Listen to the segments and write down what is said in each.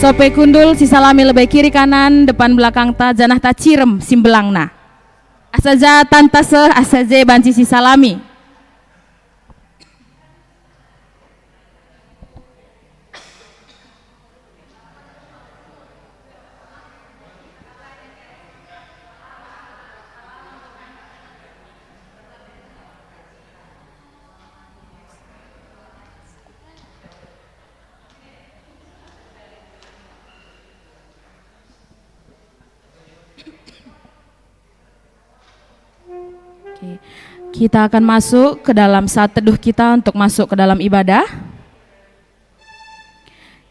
Sope kundul sisalami lebih kiri kanan depan belakang ta janah ta cirem simbelangna. Asaja tantase asaje banci sisalami. Kita akan masuk ke dalam saat teduh kita untuk masuk ke dalam ibadah.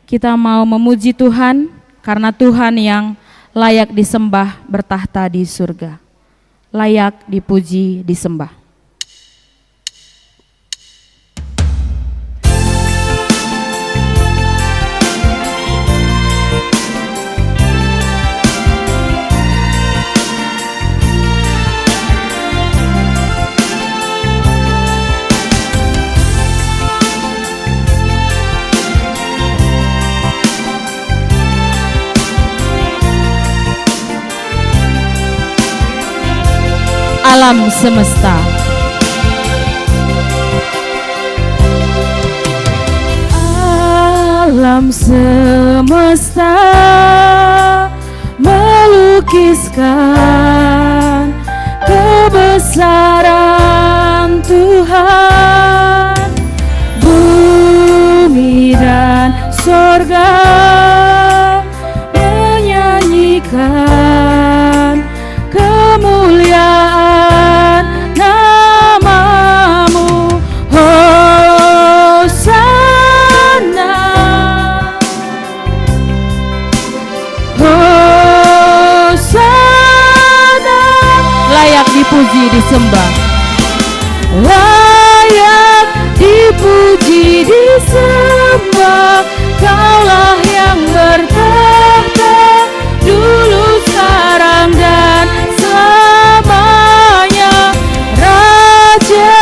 Kita mau memuji Tuhan karena Tuhan yang layak disembah bertahta di surga. Layak dipuji, disembah. Alam semesta. Alam semesta melukiskan kebesaran Tuhan. Bumi dan sorga menyanyikan kemuliaan namamu. Hosana, Hosana, layak dipuji disembah, layak dipuji disembah. Kaulah yang bertahta dulu, sekarang dan selamanya. Raja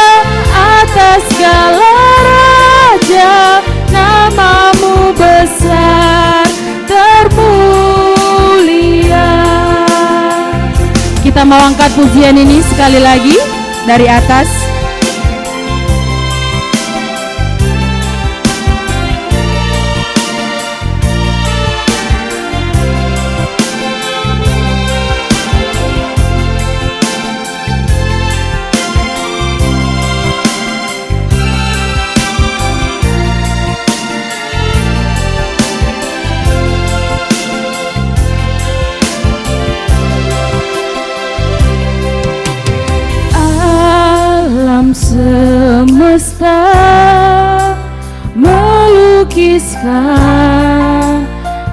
atas segala raja, namamu besar termulia. Kita mau angkat pujian ini sekali lagi dari atas. Semesta melukiskan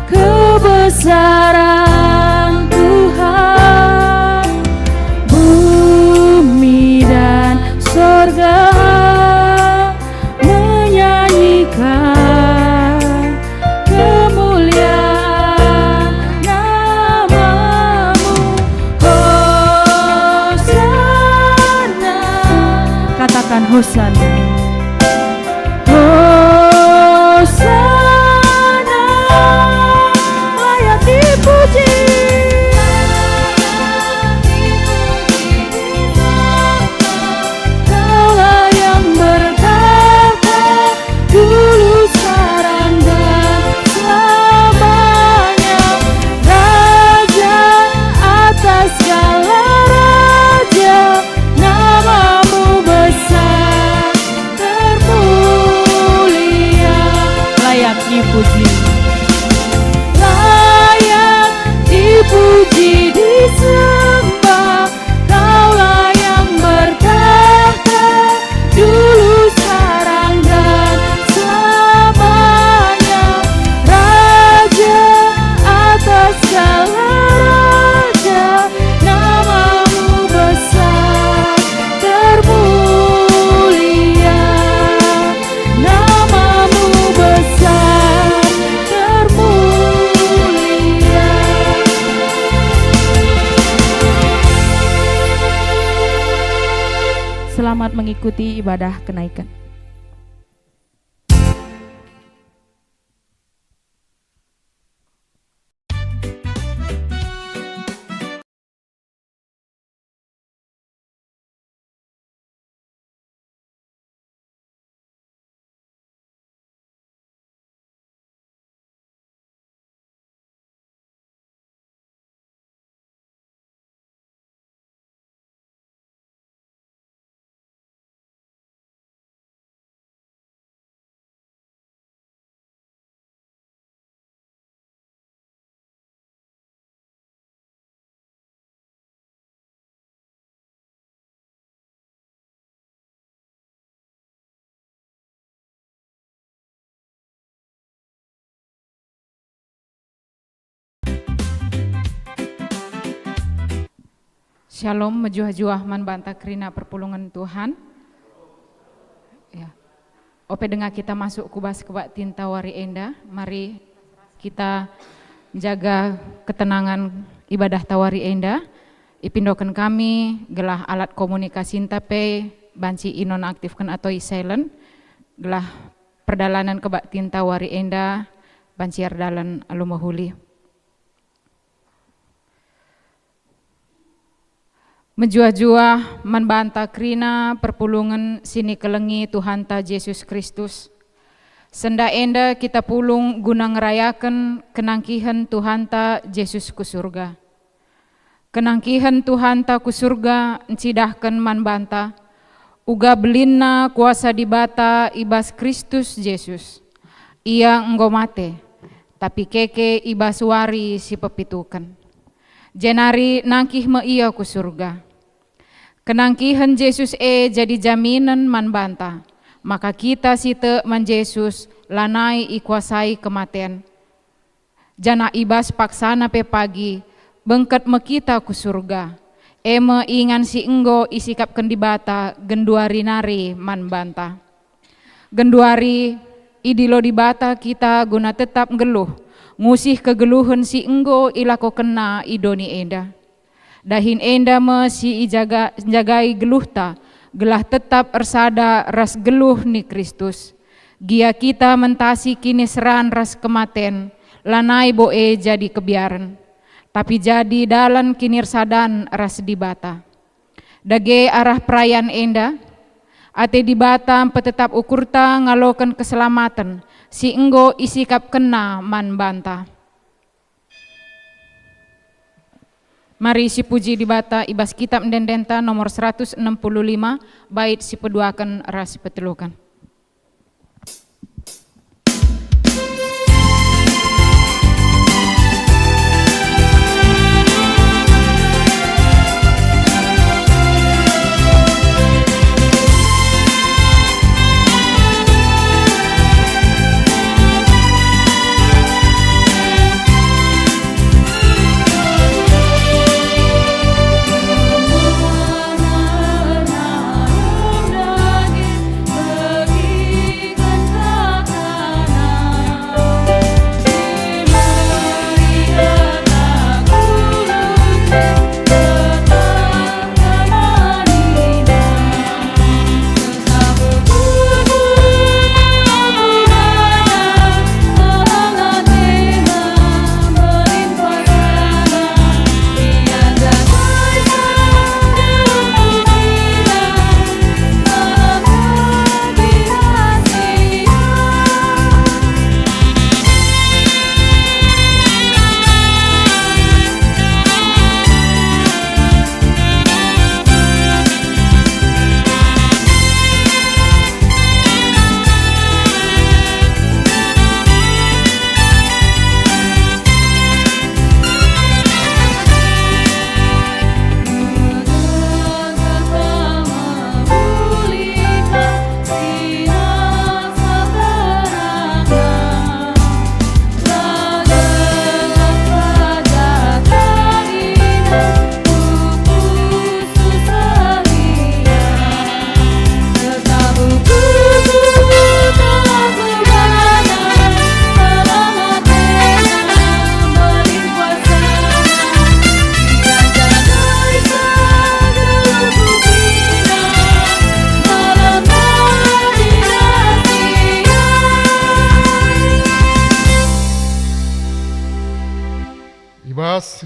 kebesaran Tuhan. Bumi dan sorga menyanyikan kemuliaan namamu. Hosana, katakan Hosana. Hosana, layak dipuji. Kaulah yang bertahta dulu, sekarang dan selamanya. Raja atas segala raja, namamu besar termulia. Layak dipuji, layak dipuji disembah. Kaulah yang bertahta dulu, sekarang dan selamanya. Raja atas segala raja, namamu besar termulia. Namamu besar termulia. Selamat mengikuti ibadah kenaikan. Shalom, mejuah-juah man banta kerina perpulungan Tuhan. Ya. Ope dengar kita masuk kubas kebak tinta wari enda. Mari kita jaga ketenangan ibadah tawari enda. Ipindokan kami gelah alat komunikasi tape banci inonaktifkan atau silent. Gelah perdalanan kebak tinta wari enda banci ardalan alumahuli. Menjuah-juah manbanta krina perpulungan sini kelengi Tuhan ta Yesus Kristus. Senda enda kita pulung guna ngerayakan kenangkihan Tuhan ta Yesus ku surga. Kenangkihan Tuhan ta ku surga encidahkan manbanta. Uga belinna kuasa dibata ibas Kristus Yesus. Ia enggo mate, tapi keke ibas wari si pepitukan. Jenari nangkih me ia ku surga. Kenangkihan Yesus jadi jaminan manbanta, maka kita site man Yesus lanai ikuasai kematian. Jana ibas paksana pe pagi, bengket me kita ku surga. Eme ingan si enggo isikap kendibata genduari nari manbanta. Genduari idilo dibata kita guna tetap geluh, ngusih kegeluhan si enggo ilako kena idoni enda. Dahin enda me si jagai geluh ta, gelah tetap ersada ras geluh ni Kristus. Gia kita mentasi kini seran ras kematen, lanai boe jadi kebiaran. Tapi jadi dalan kini sadan ras dibata. Dage arah perayaan enda, ate dibata petetap ukurta ngalokan keselamatan, si enggo isikap kena man banta. Mari si puji dibata ibas kitab Mendendenta nomor 165 bait si peduakan ras petelukan.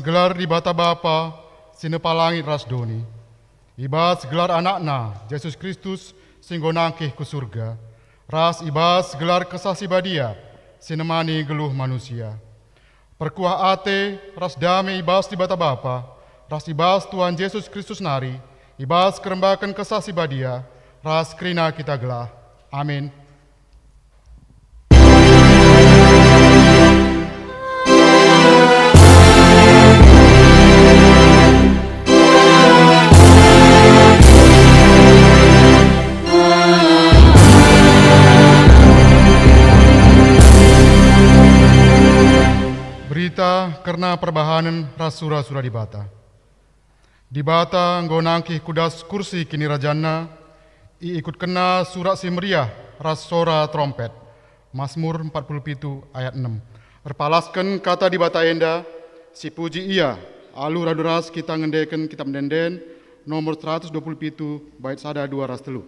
Gelar di bata Bapa, sinepalangi ras doni. Ibas gelar anakna, Yesus Kristus, singgo nangkih ku surga. Ras ibas gelar kesasi badia, sinemani geluh manusia. Perkuah ate, ras damai ibas di bata Bapa, ras ibas Tuhan Yesus Kristus nari, ibas kerembakan kesasi badia, ras krina kita gelah. Amin. Berita karena perbahanan ras sura-sura di bata. Di bata nggonangkih kudas kursi kini rajana, I ikut kena surat simriah ras sora trompet. Mazmur 47 ayat 6. Erpalaskan kata di bata enda, si puji ia, alu raduras kita ngendeken kitab denden, nomor 127 bait sada 2 ras telu.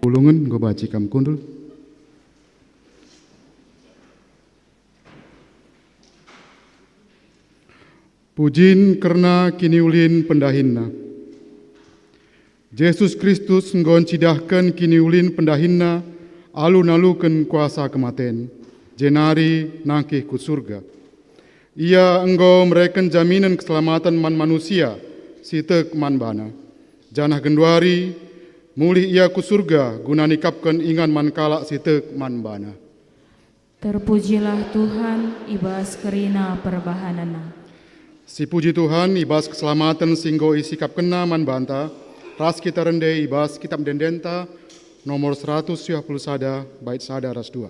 Ulungan go baci kam kundul. Pujin karena kini ulin pendahinna. Yesus Kristus nggon cidahkan kini ulin pendahinna alun-alukan kuasa kematen. Jenari nangkih ku surga. Ia enggo mereken jaminan keselamatan man manusia sitek man bana. Janah genduari mulih ia ku surga guna nikapkan ingan man kalak sitek man bana. Terpujilah Tuhan ibas kerina perbahanana. Si puji Tuhan ibas keselamatan singgo isikap kena man banta. Ras kita rende ibas kitab dendenta nomor 121 bait sada ras 2.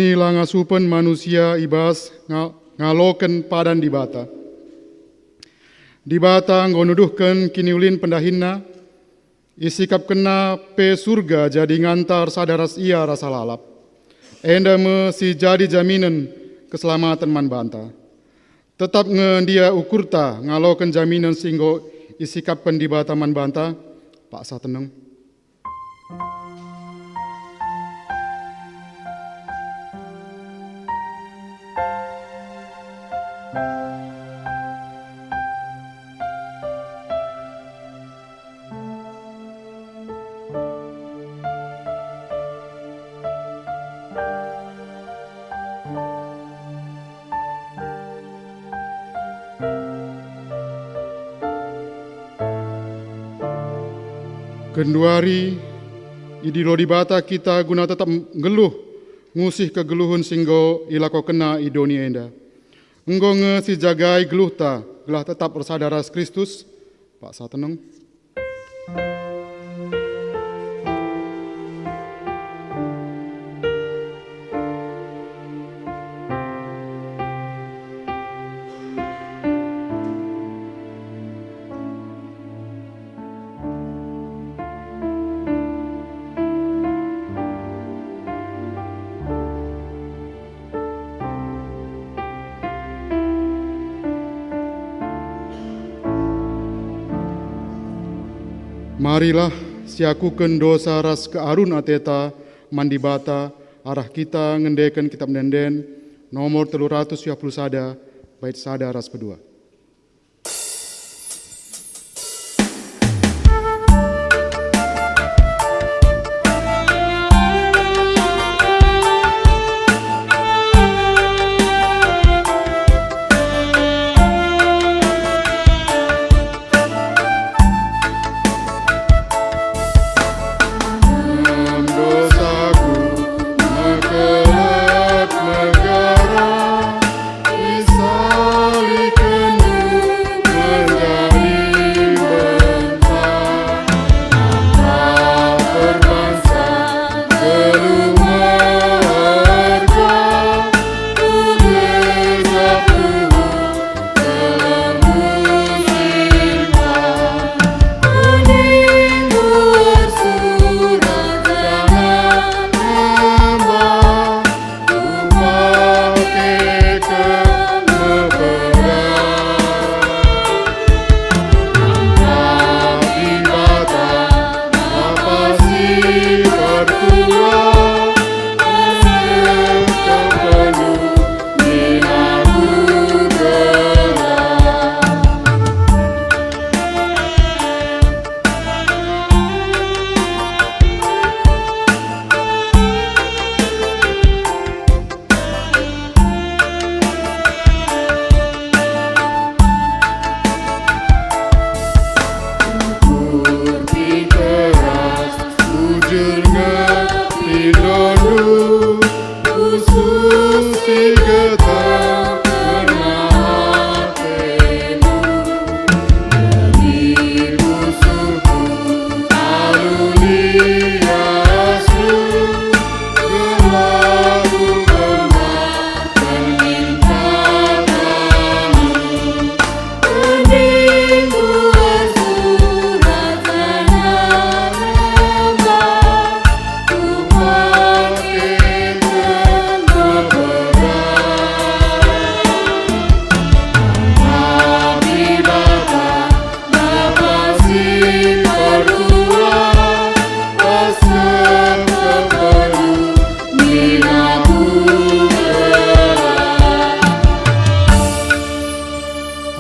kini langasupen manusia ibas ngaloken padan dibata. Dibata ngonuduhken kini ulin pendahina, isikap kena pe surga jadi ngantar sadaras ia rasa lalap. Enda me si jadi jaminan keselamatan man banta. Tetap ngendia ukurta ngaloken jaminan singgo isikap pendibata man banta, Pak Sateneng. Kenduari idilo dibata kita guna tetap ngeluh ngusih kegeluhun singgo ilako kena idoni enda. Enggo si jagai geluh ta gelah tetap bersadaras Kristus, Pak Sateneng. Marilah siakuken dosa ras kearun ateta mandibata arah kita ngendeken kitab nenden nomor 300 sada bait sada ras kedua.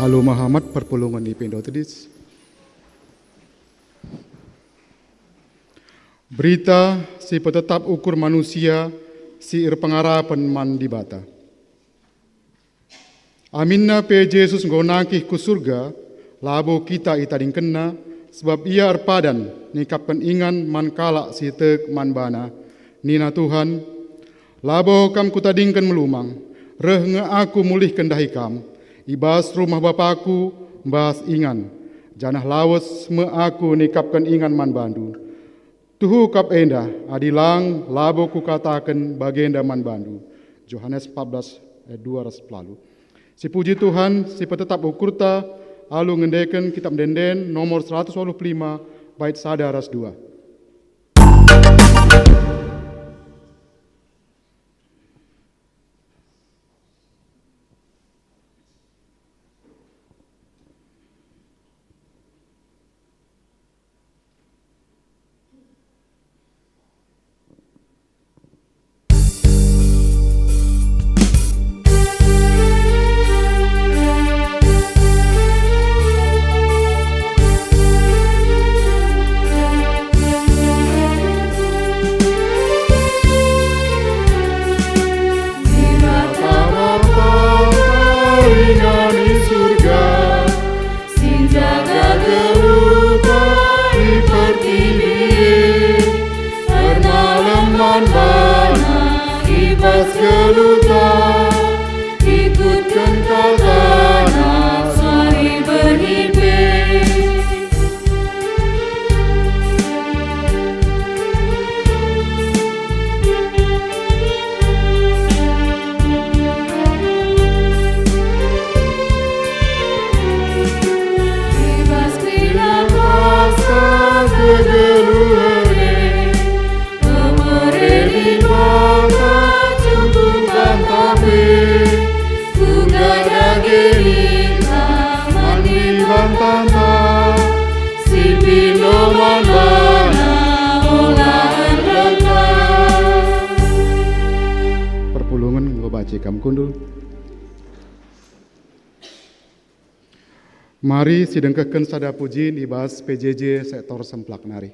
Alo Muhammad perpulungan di Pendotedis. Berita si petetap ukur manusia si pengarapan man dibata. Aminna pe Yesus ngonangkih ku surga, labo kita itading kena, sebab ia arpadan nikapkan ingan man kalak si tek man bana. Nina Tuhan, labo kam kutadingkan melumang, reh nge aku mulih kendahi kam, ibas rumah Bapakku mbas ingan, janah lawas me aku nikapkan ingan man bandu. Tuhu kap enda adilang labo ku katakan bagenda man bandu. Yohanes 14 ayat 2 ras pelalu. Si puji Tuhan, si petetap ukurta, alu ngendeken kitab denden nomor 125 bait sada ras 2. Kundul. Mari sidengkeun sada puji dibahas PJJ sektor Semplak Nari.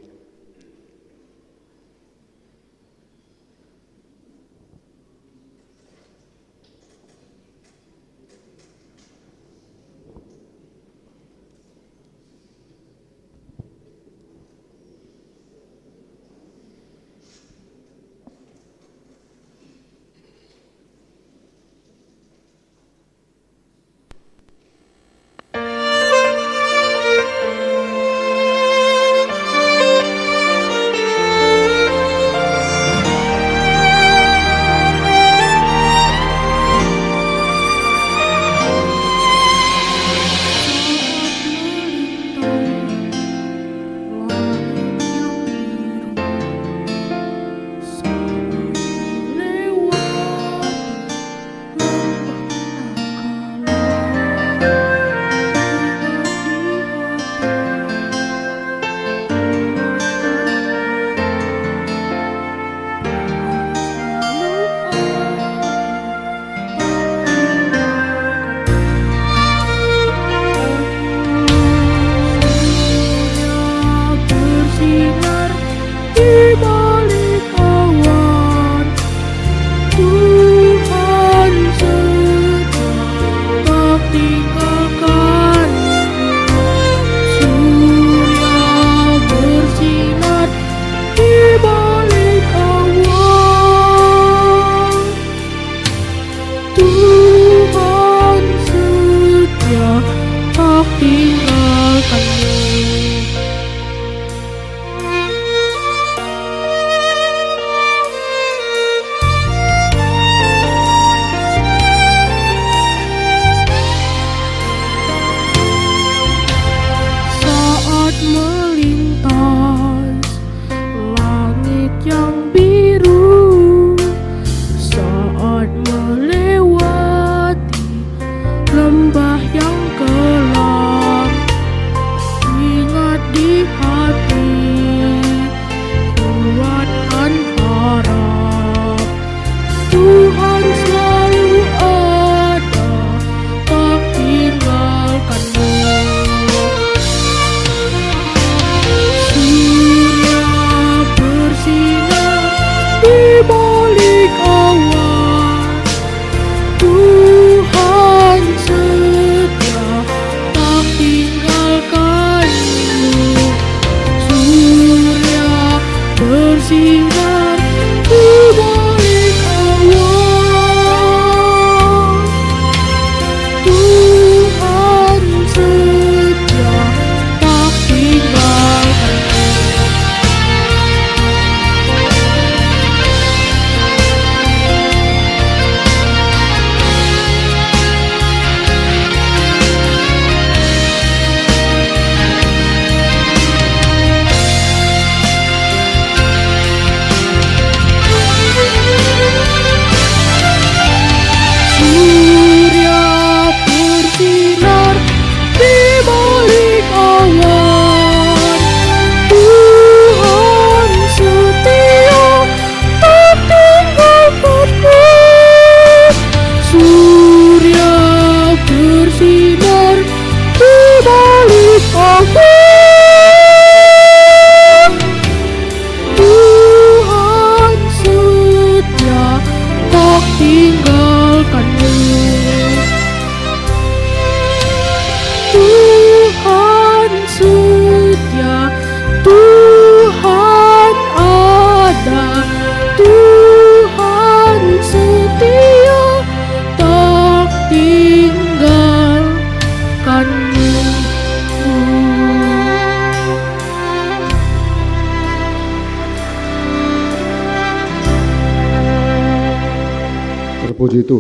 Tuhan setia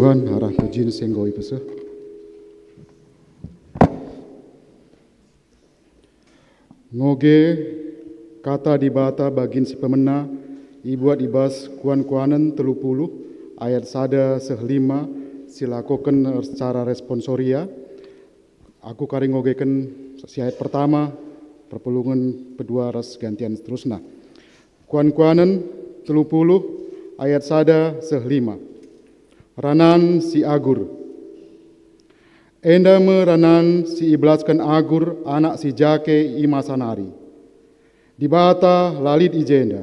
Tuhan, harah pujin senggoi peseh. Ngoge kata di bata bagin si pemena ibuat ibas kuan-kuanan 30 ayat sada sehlima silakoken secara responsoria. Aku kari ngogeken si ayat pertama perpulungan kedua ras gantian seterusnya. Kuan-kuanan 30 ayat sada sehlima. Ranan si Agur. Enda meranan si iblaskan Agur anak si Jake imasanari. Di bata lalit ijenda.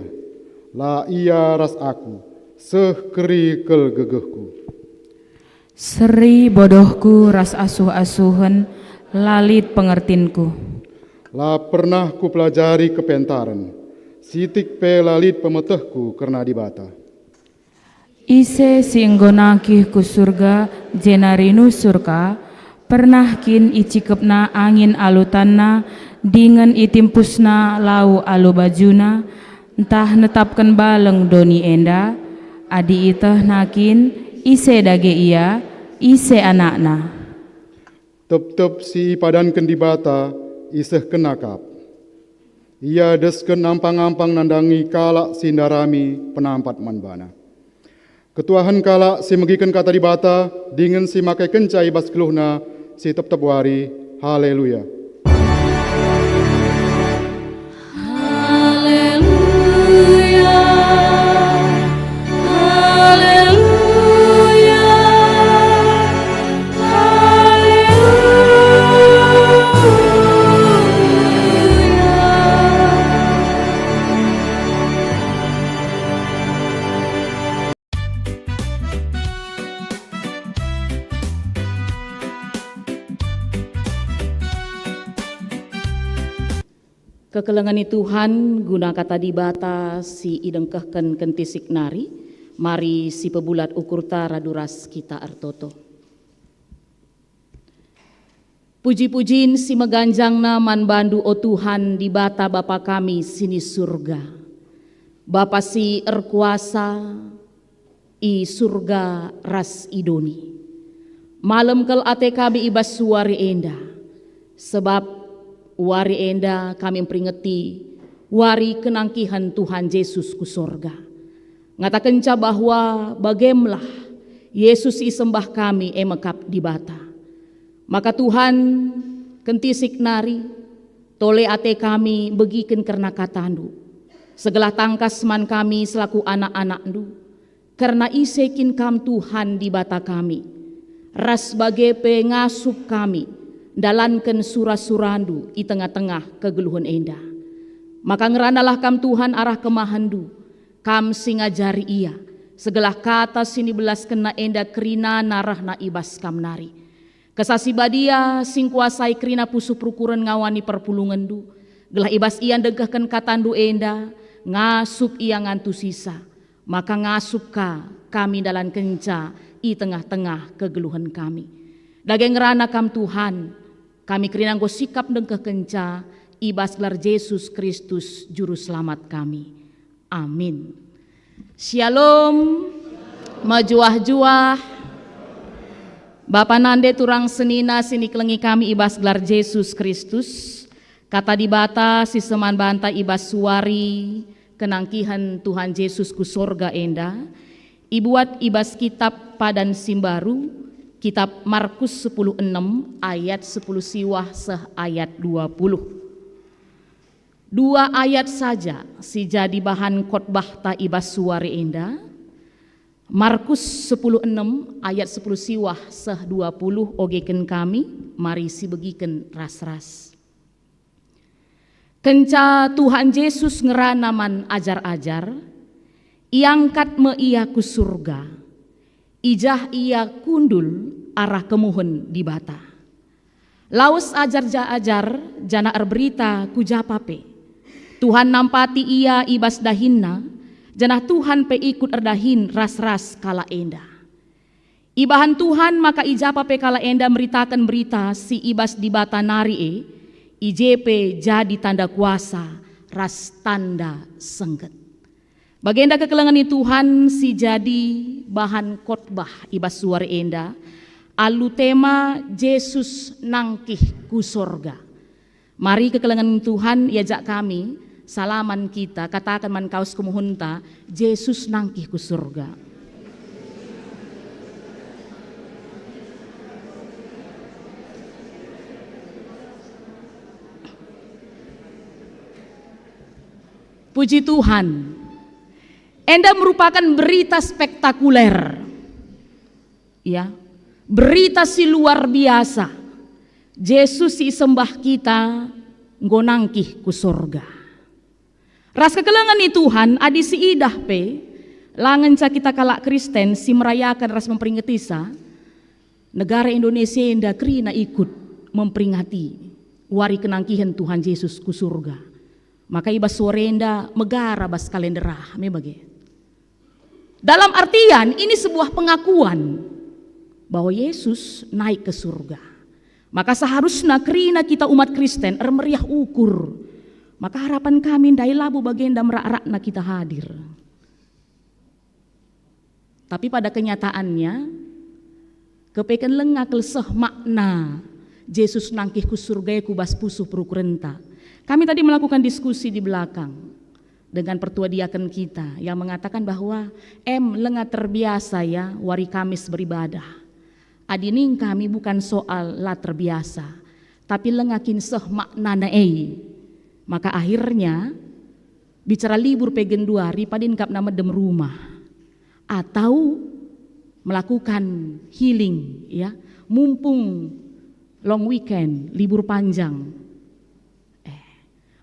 La ia ras aku seh keri kel gegehku. Seri bodohku ras asuh-asuhan lalit pengertinku. La pernah ku pelajari kepentaran. Sitik pe lalit pemetehku karena di bata. Ise singgonakih ku surga jenarinu surga, pernah kin icikepna angin alutanna, dengan itimpusna lau alu bajuna, entah netapkan baleng doni enda, adi iteh nakin, ise dage ia, ise anakna. Tep-tep si padanken di bata, iseh kenakap. Ia desken ampang-ampang nandangi kalak sindarami penampat manbana. Ketuahan kalak si megiken kata di bata, dengan si makai kencai bas keluhna, si tep-tep wari, haleluya. Haleluya, haleluya, kekelengani Tuhan guna kata di bata si idengkehken kentisik nari, mari si pebulat ukurta raduras kita artoto. Puji-pujin si meganjangna man bandu o Tuhan di bata Bapa kami sini surga. Bapa si erkuasa i surga ras idoni. Malam kel ate kami ibas suari enda, sebab wari enda kami memperingati wari kenangkihan Tuhan Yesus ku sorga. Ngatakenca bahwa bagemlah Yesus isembah kami emekap di bata. Maka Tuhan kentisik nari tole ate kami begiken karena katandu. Segala tangkas man kami selaku anak-anakndu. Karena isekin kam Tuhan di bata kami. Ras bage pengasup kami. Dalankan surah-surandu i tengah-tengah kegeluhan enda. Maka ngeranalah kam Tuhan arah kemahandu, kam singajari ia, segala kata sini belas kena enda kerina narah na ibas kam nari. Kesasi badia sing kuasai kerina pusu perukuran ngawani perpulungandu, gelah ibas ian degahkan katandu enda, ngasup ia ngantu sisa, maka ngasup ka kami dalan kenca i tengah-tengah kegeluhan kami. Dageng ngerana kam Tuhan, kami kerinang go sikap dengkeh kenca ibas gelar Yesus Kristus juru selamat kami. Amin. Shalom. Majuah-juah. Bapa nande turang senina sini kelengi kami ibas gelar Yesus Kristus. Kata di bata si seman banta ibas suari kenangkihan Tuhan Yesus ku sorga enda. Ibuat ibas kitab padan simbaru. Kitab Markus 10:6 ayat 10 siwah seh ayat 20. 2 ayat saja si jadi bahan khotbah ta ibas suari enda. Markus 10:6 ayat 10 siwah seh 20 ogeken kami, mari si begiken ras-ras. Kenca Tuhan Yesus ngeranaman ajar-ajar, iangkat me ia ku surga. Ijah ia kundul arah kemuhun di bata. Laus ajar jana erberita ku japape. Tuhan nampati ia ibas dahinna, jana Tuhan pe ikut erdahin ras-ras kala enda. Ibahan Tuhan maka ijapape kala enda meritakan berita si ibas di bata nari IJP jadi tanda kuasa ras tanda sengget. Bagenda kekelengan ni Tuhan si jadi bahan khotbah ibas suara enda. Alu tema Yesus nangkih ku sorga. Mari kekelengan Tuhan iajak kami salaman kita katakan man kaus kumuhunta Yesus nangkih ku sorga. Puji Tuhan. Enda merupakan berita spektakuler. Ya. Berita si luar biasa. Yesus si sembah kita ngonangkih ku sorga. Ras kekelengan ni Tuhan adi si idah pe langen ca kita kalak Kristen si merayakan ras memperingati sa negara Indonesia enda krina ikut memperingati wari kenangkihan Tuhan Yesus ku surga. Maka ibas sorenda megara bas kalenderah me bage. Dalam artian ini sebuah pengakuan bahwa Yesus naik ke surga. Maka seharusnya kerina kita umat Kristen meriah ukur. Maka harapan kami dai labu bagenda merak-rakna kita hadir. Tapi pada kenyataannya kepeken lengah keleseh makna Yesus nangkih ku surga ku bas pusuh perukurenta. Kami tadi melakukan diskusi di belakang dengan pertua diaken kita yang mengatakan bahwa lengah terbiasa ya wari Kamis beribadah. Adining kami bukan soal lah terbiasa, tapi lengakin seh makna naei. Maka akhirnya bicara libur pegen 2 hari padin kap nama dem rumah atau melakukan healing ya, mumpung long weekend, libur panjang.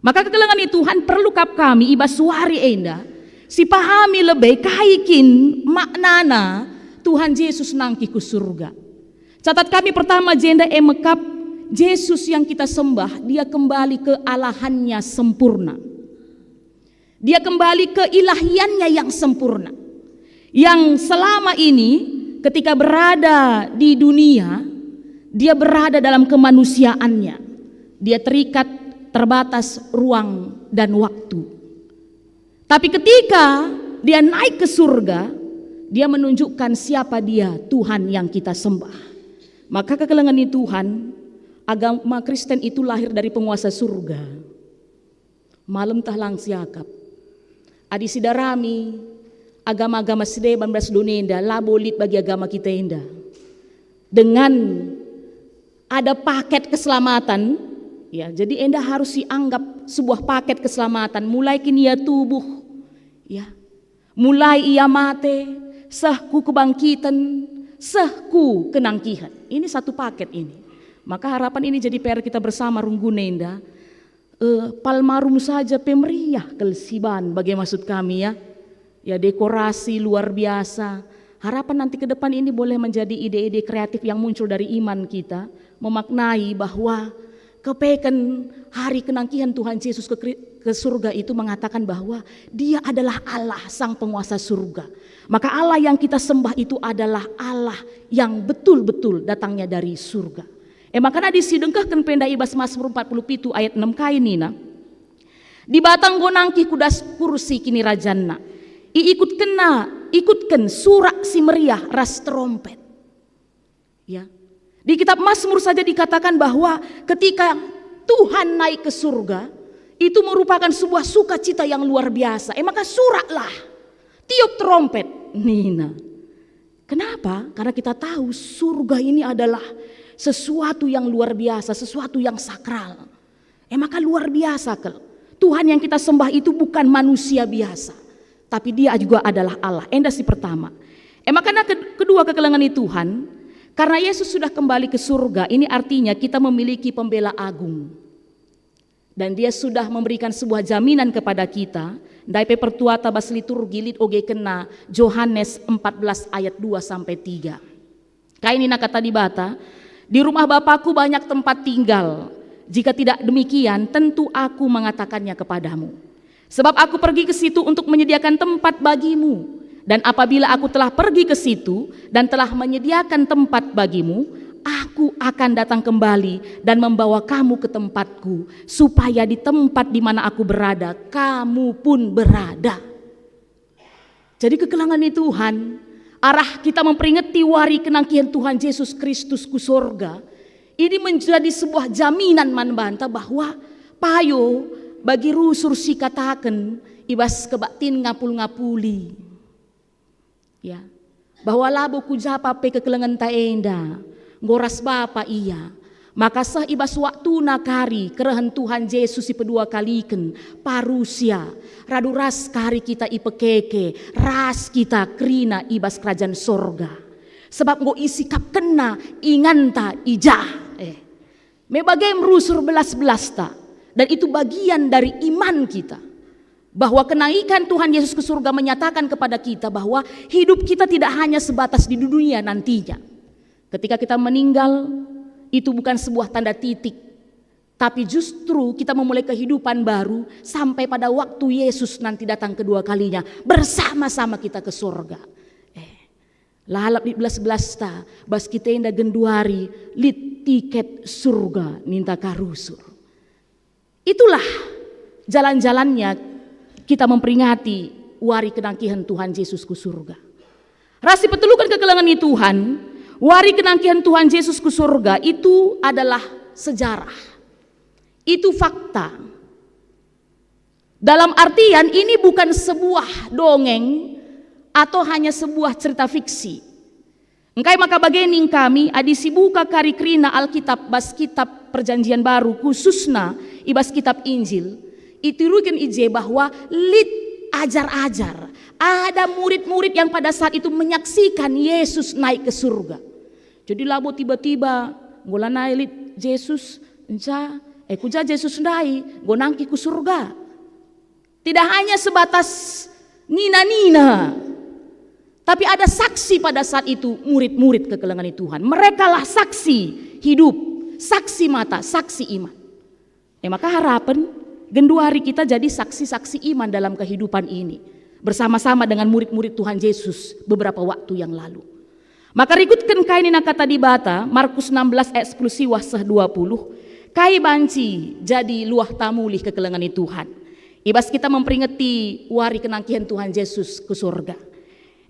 Maka kekelengan itu Tuhan perlu kap kami ibas suari enda si pahami lebih kaikin maknana Tuhan Yesus nangkih ku surga. Catat kami pertama jenda mekap Yesus yang kita sembah dia kembali ke alahannya sempurna. Dia kembali ke ilahiannya yang sempurna. Yang selama ini ketika berada di dunia dia berada dalam kemanusiaannya. Dia terikat terbatas ruang dan waktu. Tapi ketika dia naik ke surga, dia menunjukkan siapa dia, Tuhan yang kita sembah. Maka kekelengan ini Tuhan, agama Kristen itu lahir dari penguasa surga. Malam tahlang siakap. Adi sidarami, agama-agama sedeban belas donenda, labolit bagi agama kita indah. Dengan ada paket keselamatan. Ya, jadi enda harus dianggap sebuah paket keselamatan. Mulai kini ia tubuh, ya, mulai ia mate, sahku kebangkitan, sahku kenangkihan. Ini satu paket ini. Maka harapan ini jadi PR kita bersama rungguna enda. Palmarum saja pemeriah kelsiban. Bagaimana maksud kami ya? Ya dekorasi luar biasa. Harapan nanti ke depan ini boleh menjadi ide-ide kreatif yang muncul dari iman kita, memaknai bahwa kepeken hari kenangkihan Tuhan Yesus ke surga itu mengatakan bahwa dia adalah Allah sang penguasa surga. Maka Allah yang kita sembah itu adalah Allah yang betul-betul datangnya dari surga. Makanya disidengkahkan penda ibas Mazmur 47 ayat 6 kain nina. Di batang gonangki kudas kursi kini rajanna. Ikutkan surak si meriah ras trompet. Ya. Di kitab Mazmur saja dikatakan bahwa ketika Tuhan naik ke surga itu merupakan sebuah sukacita yang luar biasa. Maka suraklah, tiup trompet, nina. Kenapa? Karena kita tahu surga ini adalah sesuatu yang luar biasa, sesuatu yang sakral. Maka luar biasa Tuhan yang kita sembah itu bukan manusia biasa, tapi dia juga adalah Allah. Endah si pertama. Makanya kedua kekelengan itu Tuhan. Karena Yesus sudah kembali ke surga, ini artinya kita memiliki pembela agung. Dan dia sudah memberikan sebuah jaminan kepada kita. Daipe pertuata bas liturgi lit oge kena Yohanes 14 ayat 2-3. Kainina kata di bata, di rumah Bapakku banyak tempat tinggal. Jika tidak demikian, tentu aku mengatakannya kepadamu. Sebab aku pergi ke situ untuk menyediakan tempat bagimu. Dan apabila aku telah pergi ke situ dan telah menyediakan tempat bagimu, aku akan datang kembali dan membawa kamu ke tempatku, supaya di tempat di mana aku berada, kamu pun berada. Jadi kekelangan Tuhan, arah kita memperingati wari kenangkian Tuhan Yesus Kristus ku sorga, ini menjadi sebuah jaminan manbanta bahwa payo bagi rusur si katakan ibas kebatin ngapul-ngapuli. Ya, bahwa labo ku japape kekelangan taenda, ngoras bapa iya. Maka sah ibas waktu nakari kerehan Tuhan Yesus ipedua kaliken parusia radu ras kari kita ipekeke ras kita krina ibas kerajaan sorga sebab ngo isi kap kena inganta ijah mebagay merusur belas-belas ta dan itu bagian dari iman kita bahwa kenaikan Tuhan Yesus ke surga menyatakan kepada kita bahwa hidup kita tidak hanya sebatas di dunia nantinya ketika kita meninggal. Itu bukan sebuah tanda titik, tapi justru kita memulai kehidupan baru sampai pada waktu Yesus nanti datang kedua kalinya bersama-sama kita ke surga. Lalap di belas ta, bas kita indah genduari lit tiket surga ninta karusur. Itulah jalan-jalannya kita memperingati wari kenangkihan Tuhan Yesus ku surga. Rasi petulukan kekelangan Tuhan. Wari kenangkihan Tuhan Yesus ke surga itu adalah sejarah. Itu fakta. Dalam artian ini bukan sebuah dongeng atau hanya sebuah cerita fiksi. Engkai maka bagening kami adisi buka kari krina Alkitab bas kitab perjanjian baru khususna ibas kitab Injil. Itu rugen ije bahwa lit ajar-ajar. Ada murid-murid yang pada saat itu menyaksikan Yesus naik ke surga. Jadi labo tiba-tiba ngola naik Yesus enca kuja Yesus ndai gonangki ku surga. Tidak hanya sebatas nina-nina. Tapi ada saksi pada saat itu murid-murid kekelangan Tuhan. Mereka lah saksi hidup, saksi mata, saksi iman. Maka harapan genduari kita jadi saksi-saksi iman dalam kehidupan ini. Bersama-sama dengan murid-murid Tuhan Yesus beberapa waktu yang lalu. Maka rikutkan kainin kata di bata Markus 16 ayat 10 siwah seh 20 kai banci jadi luah tamulih kekelangan Tuhan. Ibas kita memperingati wari kenangkihan Tuhan Yesus ke surga.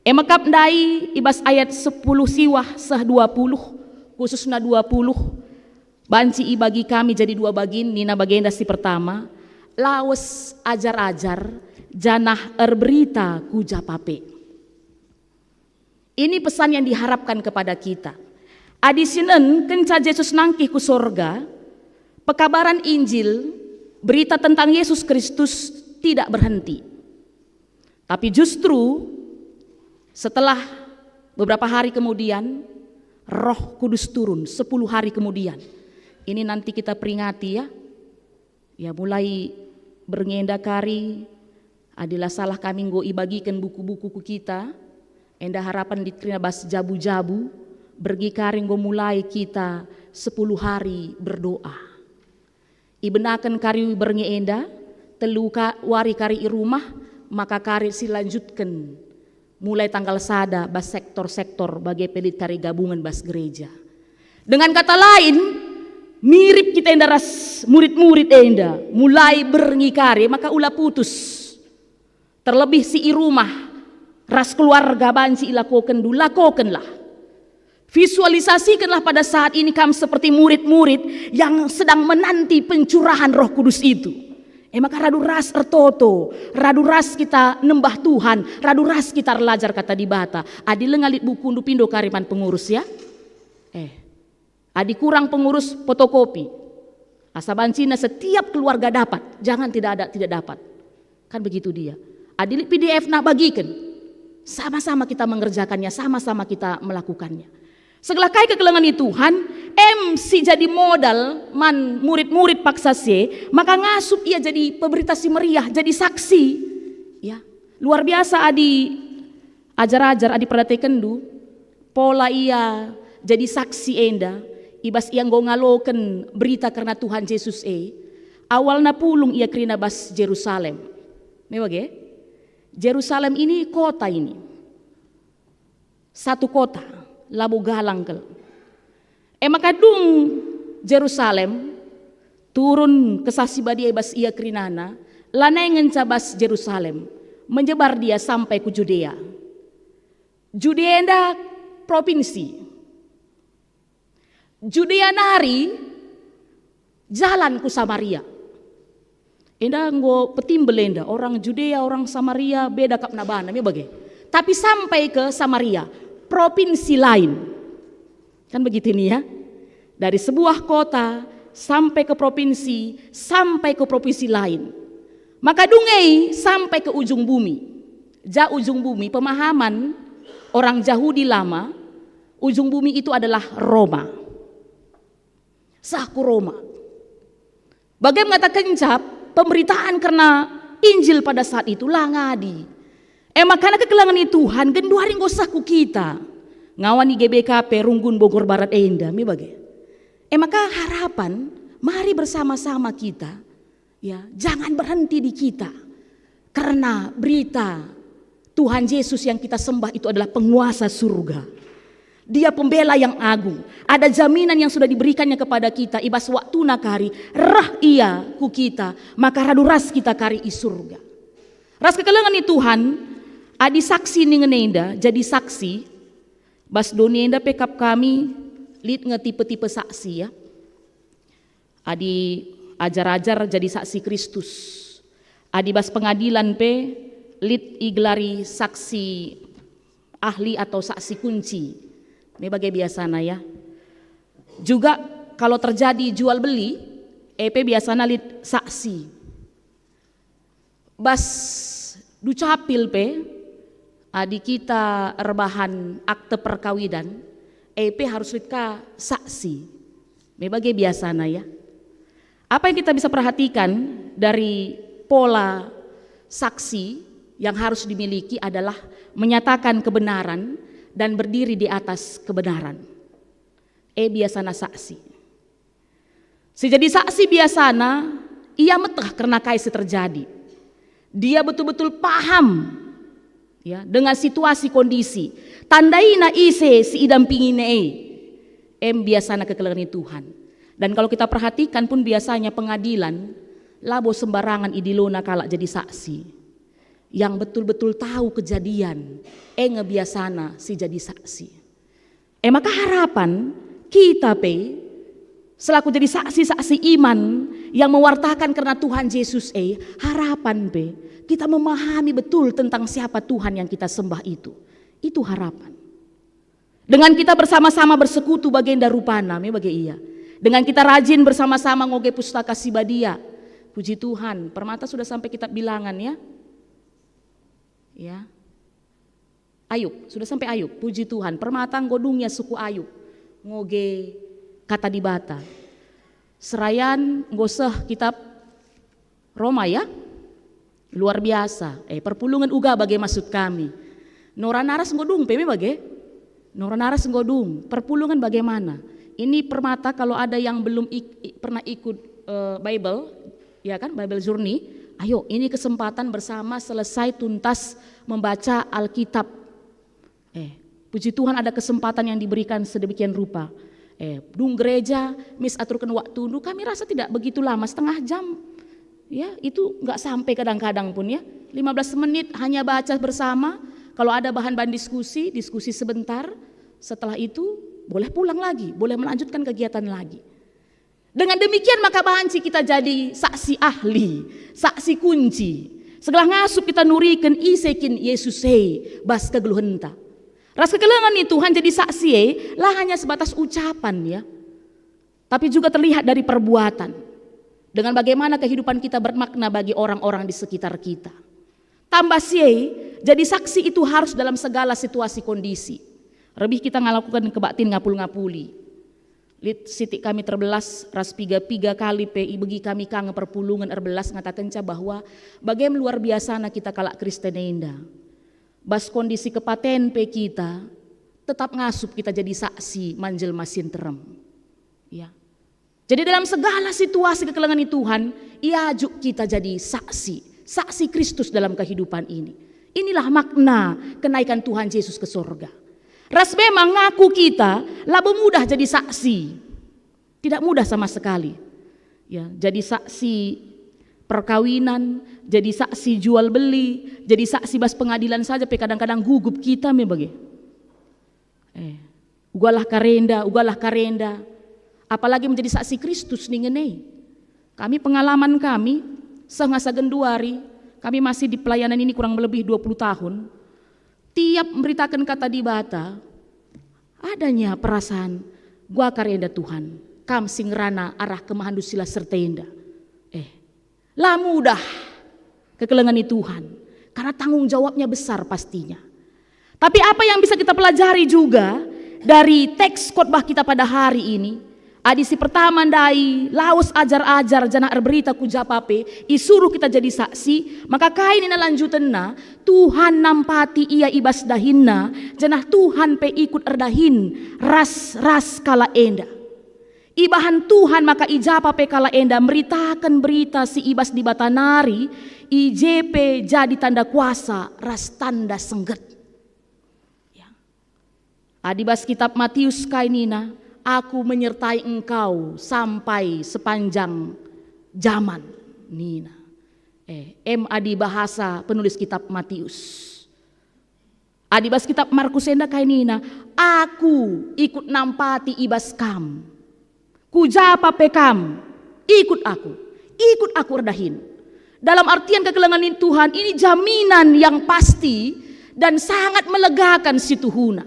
Emakap ndai ibas ayat 10 siwah seh 20 khususna 20 banci ibagi kami jadi dua bagin nina bagenda si pertama lawes ajar-ajar janah berita ku japape. Ini pesan yang diharapkan kepada kita. Adisinen kenca Yesus nangkih ku sorga, pekabaran Injil, berita tentang Yesus Kristus tidak berhenti. Tapi justru setelah beberapa hari kemudian, Roh Kudus turun 10 hari kemudian. Ini nanti kita peringati ya. Ya mulai berngenda kari, adalah salah kami nggo ibagikan buku-buku kita. Endah harapan diterima bas jabu-jabu bergi karing go mulai kita 10 hari berdoa. Ibenakan kari bernge enda telu wari kari i rumah maka kari silanjutkan mulai tanggal sada bas sektor-sektor bagai pelit kari gabungan bas gereja. Dengan kata lain mirip kita enda ras murid-murid enda mulai berngi kari maka ulah putus. Terlebih si i rumah ras keluarga banci lakokanlah. Visualisasikanlah pada saat ini kamu seperti murid-murid yang sedang menanti pencurahan Roh Kudus itu. Maka radu ras ertoto, radu ras kita nembah Tuhan, radu ras kita belajar kata di bata. Adi lengalit buku undu pindo kariman pengurus ya. Adi kurang pengurus fotokopi. Asa bancina setiap keluarga dapat, jangan tidak dapat. Kan begitu dia. Adi PDF nak bagikan. Sama-sama kita mengerjakannya, sama-sama kita melakukannya. Segala kai kekelangan Tuhan, MC jadi modal man murid-murid paksa se, maka ngasup ia jadi pemberita si meriah, jadi saksi. Ya, luar biasa adi ajar-ajar adi perhatikan pola ia jadi saksi enda, ibas ia ngaloken berita karena Tuhan Yesus awalna pulung ia kerina bas Jerusalem. Mewage? Jerusalem ini kota ini. Satu kota, labu galang kel. Maka dung Jerusalem turun ke sasi badia bas ia kerinana, lanai ngencabas Jerusalem. menyebar dia sampai ke Judea. Judea enda provinsi. Judea nari jalan ku Samaria. Enda nggo petimbel enda orang Judea orang Samaria beda kap nabana me bage. Tapi sampai ke Samaria, provinsi lain. Kan begitu nih ya. Dari sebuah kota sampai ke provinsi lain. Maka dungei sampai ke ujung bumi. Ujung bumi, pemahaman orang Yahudi lama, ujung bumi itu adalah Roma. Saku Roma. Bagaimana mengatakan cap, pemberitaan karena Injil pada saat itu langadi. Makanya kekelangan Tuhan, genduari ngosaku kita. Ngawani GBKP Runggun Bogor Barat enda, mi bagai. Maka harapan, mari bersama-sama kita, ya, jangan berhenti di kita. Karena berita Tuhan Yesus yang kita sembah itu adalah penguasa surga. Dia pembela yang agung. Ada jaminan yang sudah diberikannya kepada kita. Ibas waktu nakari, rah ia ku kita, maka radu ras kita kari i surga. Ras kekelengan ni Tuhan, adi saksi ni ngenenda, jadi saksi. Bas donenda pekap kami, lid ngetipe-tipe saksi ya. Adi ajar-ajar jadi saksi Kristus. Adi bas pengadilan pe lid iglari saksi ahli atau saksi kunci. Ini bagai biasana ya. Juga kalau terjadi jual beli, EP biasana lid saksi. Bas ducapil pe adi kita rebahan akte perkawinan, EP harus lihat saksi. Sebagai biasana ya. Apa yang kita bisa perhatikan dari pola saksi yang harus dimiliki adalah menyatakan kebenaran dan berdiri di atas kebenaran. Biasana saksi. Sejadi saksi biasana, ia metah karena kaisi terjadi. Dia betul-betul paham ya dengan situasi kondisi. Tandaina ise si idampingine biasana kekelengan Tuhan. Dan kalau kita perhatikan pun biasanya pengadilan labo sembarangan idilona kalak jadi saksi. Yang betul-betul tahu kejadian ngebiasana si jadi saksi. Maka harapan kita selaku jadi saksi-saksi iman yang mewartakan karena Tuhan Yesus harapan kita memahami betul tentang siapa Tuhan yang kita sembah itu. Itu harapan. Dengan kita bersama-sama bersekutu bagenda rupana, bagi iya. Dengan kita rajin bersama-sama ngoge pustaka sibadia. Puji Tuhan, Permata sudah sampai kitab bilangan ya. Ya. Ayub, sudah sampai Ayub. Puji Tuhan, Permata ngodungnya suku Ayub. Ngoge kata di bata. Serayan ngoseh kitab Roma ya. Luar biasa. Perpulungan uga bagai maksud kami. Nora naras ngodung peme bagai. Nora naras ngodung. Perpulungan bagaimana? Ini Permata kalau ada yang belum pernah ikut Bible, ya kan, Bible Journey, ayo ini kesempatan bersama selesai tuntas membaca Alkitab. Puji Tuhan ada kesempatan yang diberikan sedemikian rupa. Dung gereja, mis aturkan waktu, kami rasa tidak begitu lama, setengah jam. Ya, itu nggak sampai kadang-kadang pun ya. 15 menit hanya baca bersama. Kalau ada bahan-bahan diskusi sebentar. Setelah itu boleh pulang lagi, boleh melanjutkan kegiatan lagi. Dengan demikian maka banci kita jadi saksi ahli, saksi kunci. Segala ngasup kita nurikan isekin Yesus bas kegeluhenta. Ras kegelengan itu Tuhan jadi saksi lah hanya sebatas ucapan ya. Tapi juga terlihat dari perbuatan. Dengan bagaimana kehidupan kita bermakna bagi orang-orang di sekitar kita. Tambah jadi saksi itu harus dalam segala situasi kondisi. Lebih kita ngalakukan kebaktin ngapul-ngapuli. Lit sitik kami terbelas ras piga kali bagi kami kang perpulungan erbelas ngatakan bahwa bagaimana luar biasa kita kalak Kristen enda. Bas kondisi kepaten kita tetap ngasup kita jadi saksi manjel masin terem. Ya. Jadi dalam segala situasi kekelengan Tuhan, ia ajuk kita jadi saksi Kristus dalam kehidupan ini. Inilah makna kenaikan Tuhan Yesus ke surga. Ras memang ngaku kita labo mudah jadi saksi. Tidak mudah sama sekali. Ya, jadi saksi perkawinan, jadi saksi jual beli, jadi saksi bas pengadilan saja, kadang-kadang gugup kita bagi. Ugalah karenda, apalagi menjadi saksi Kristus nih ngene. Kami pengalaman kami, sengasa genduari, kami masih di pelayanan ini kurang lebih 20 tahun. Tiap memberitakan kata di bata, adanya perasaan, gua karenda Tuhan, kam singrana arah kemahandusila sertenda. Lah mudah kekelengani Tuhan, karena tanggung jawabnya besar pastinya. Tapi apa yang bisa kita pelajari juga dari teks khotbah kita pada hari ini, adisi pertama dai laus ajar-ajar jana berita ku japape isuruh kita jadi saksi, maka kain ina lanjutanna Tuhan nampati ia ibas dahinna jana Tuhan pe ikut erdahin ras kala enda. Ibahan Tuhan maka ijapape kala enda meritakan berita si ibas di batanari IJP jadi tanda kuasa ras tanda sengget. Adibas kitab Matius kainina, aku menyertai engkau sampai sepanjang zaman nina. Adi bahasa penulis kitab Matius. Adibas kitab Markus enda kainina, aku ikut nampati ibas kam. Kujapa pekam, ikut aku erdahin. Dalam artian kekelengan Tuhan ini jaminan yang pasti dan sangat melegakan si Tuhuna.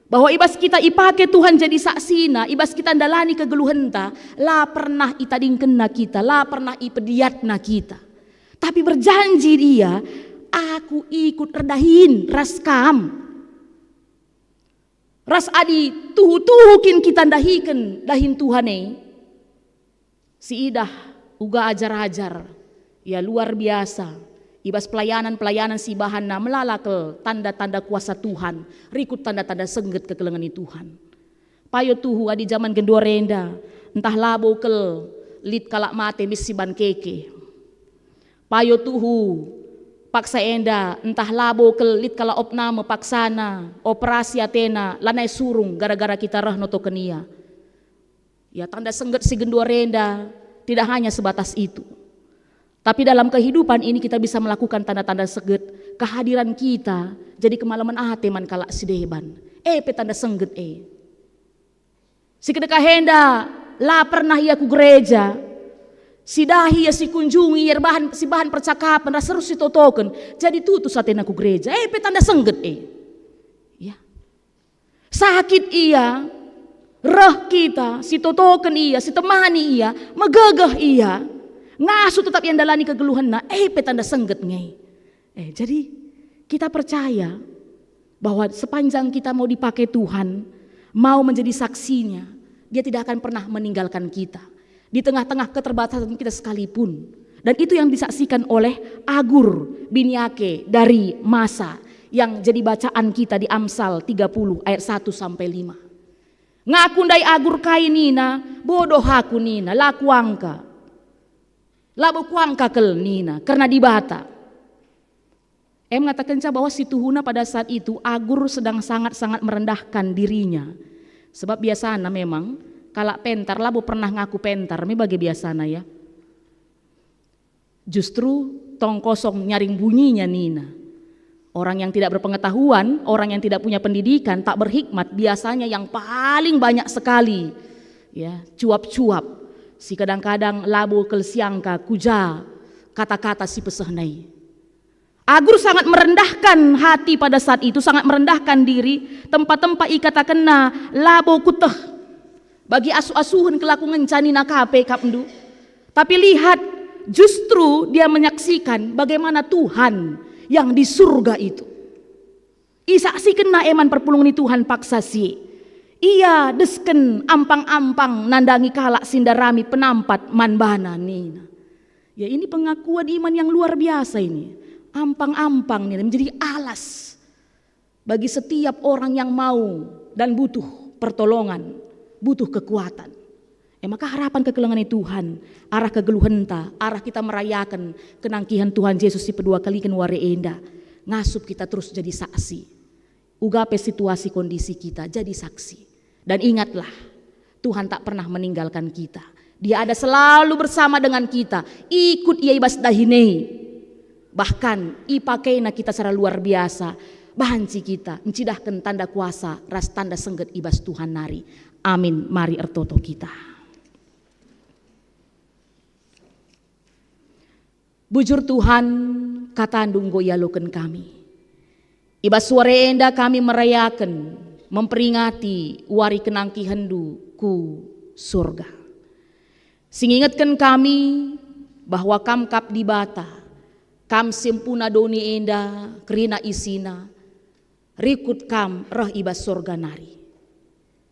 Bahwa ibas kita ipake Tuhan jadi saksina, ibas kita ndalani kegeluhenta, la pernah itadingkenna kita, la pernah ipediatna kita. Tapi berjanji dia, aku ikut erdahin ras kam. Ras adi tuhukin kita ndahiken dahin Tuhane. Si idah uga ajar-ajar, ya luar biasa. Ibas pelayanan si bahanna melalakel tanda-tanda kuasa Tuhan, rikut tanda-tanda sengget kekelengan Tuhan. Payo tuhu adi zaman gendua renda, entah labo kel lit kalak mate misiban keke. Payo tuhu paksa enda entah labo kel lit kala opname paksana operasi Athena lanai surung gara-gara kita rehno tokenia. Ya tanda sengget si gendua renda tidak hanya sebatas itu. Tapi dalam kehidupan ini kita bisa melakukan tanda-tanda sengget kehadiran kita jadi kemalaman teman kalak sideban. Pe tanda sengget Si kedeka henda la pernah ia ku gereja. Si dahi ya si kunjungi ya bahan percakapan rasa harus ditotoken. Jadi tutus Athena ku gereja. Pe tanda sengget Ya. Sakit ia, reh kita, si totoken ia, si temani ia, megegeh ia. Ngasu tetap yang dalani kegeluhan pe tanda sengget ngai. Jadi kita percaya bahwa sepanjang kita mau dipakai Tuhan, mau menjadi saksinya, dia tidak akan pernah meninggalkan kita di tengah-tengah keterbatasan kita sekalipun. Dan itu yang disaksikan oleh Agur Biniake dari Masa yang jadi bacaan kita di Amsal 30 ayat 1 sampai 5. Ngakundai Agur kainina, bodoh aku nina, laku angka. Labo kuangka kel nina karena dibata. Mengatakan bahwa si Tuhuna pada saat itu Agur sedang sangat-sangat merendahkan dirinya. Sebab biasana memang kalak pentar labo pernah ngaku pentar me bagi biasana ya. Justru tong kosong nyaring bunyinya nina. Orang yang tidak berpengetahuan, orang yang tidak punya pendidikan, tak berhikmat biasanya yang paling banyak sekali ya, cuap-cuap. Si kadang-kadang labo kel siangka kuja kata-kata si pesehnai. Agur sangat merendahkan hati pada saat itu, sangat merendahkan diri. Tempat-tempat ikatakenna labo kuteh bagi asuh-asuhan kelaku ngencani nakape kapndu. Tapi lihat justru dia menyaksikan bagaimana Tuhan yang di surga itu. Isaksikan na eman perpulungan Tuhan paksa si. Iya desken ampang-ampang nandangi kalak sindarami penampat manbana nina. Ya ini pengakuan iman yang luar biasa ini. Ampang-ampang nih menjadi alas bagi setiap orang yang mau dan butuh pertolongan, butuh kekuatan. Maka harapan kekelengan Tuhan, arah kegeluhenta, arah kita merayakan kenangkihan Tuhan Yesus si kedua kali kenuare enda. Ngasup kita terus jadi saksi. Ugape situasi kondisi kita jadi saksi. Dan ingatlah, Tuhan tak pernah meninggalkan kita. Dia ada selalu bersama dengan kita. Ikut ia ibas dahine. Bahkan ipakena kita secara luar biasa. Bahanci kita mencidahkan tanda kuasa ras tanda sengget ibas Tuhan nari. Amin. Mari ertoto kita. Bujur Tuhan katandung goyaloken kami. Ibas suare enda kami merayakan, memperingati wari kenangki hendu ku surga. Singingatkan kami bahwa kam kap di bata, kam sempuna doni enda kerina isina, rikut kam reh ibas surga nari.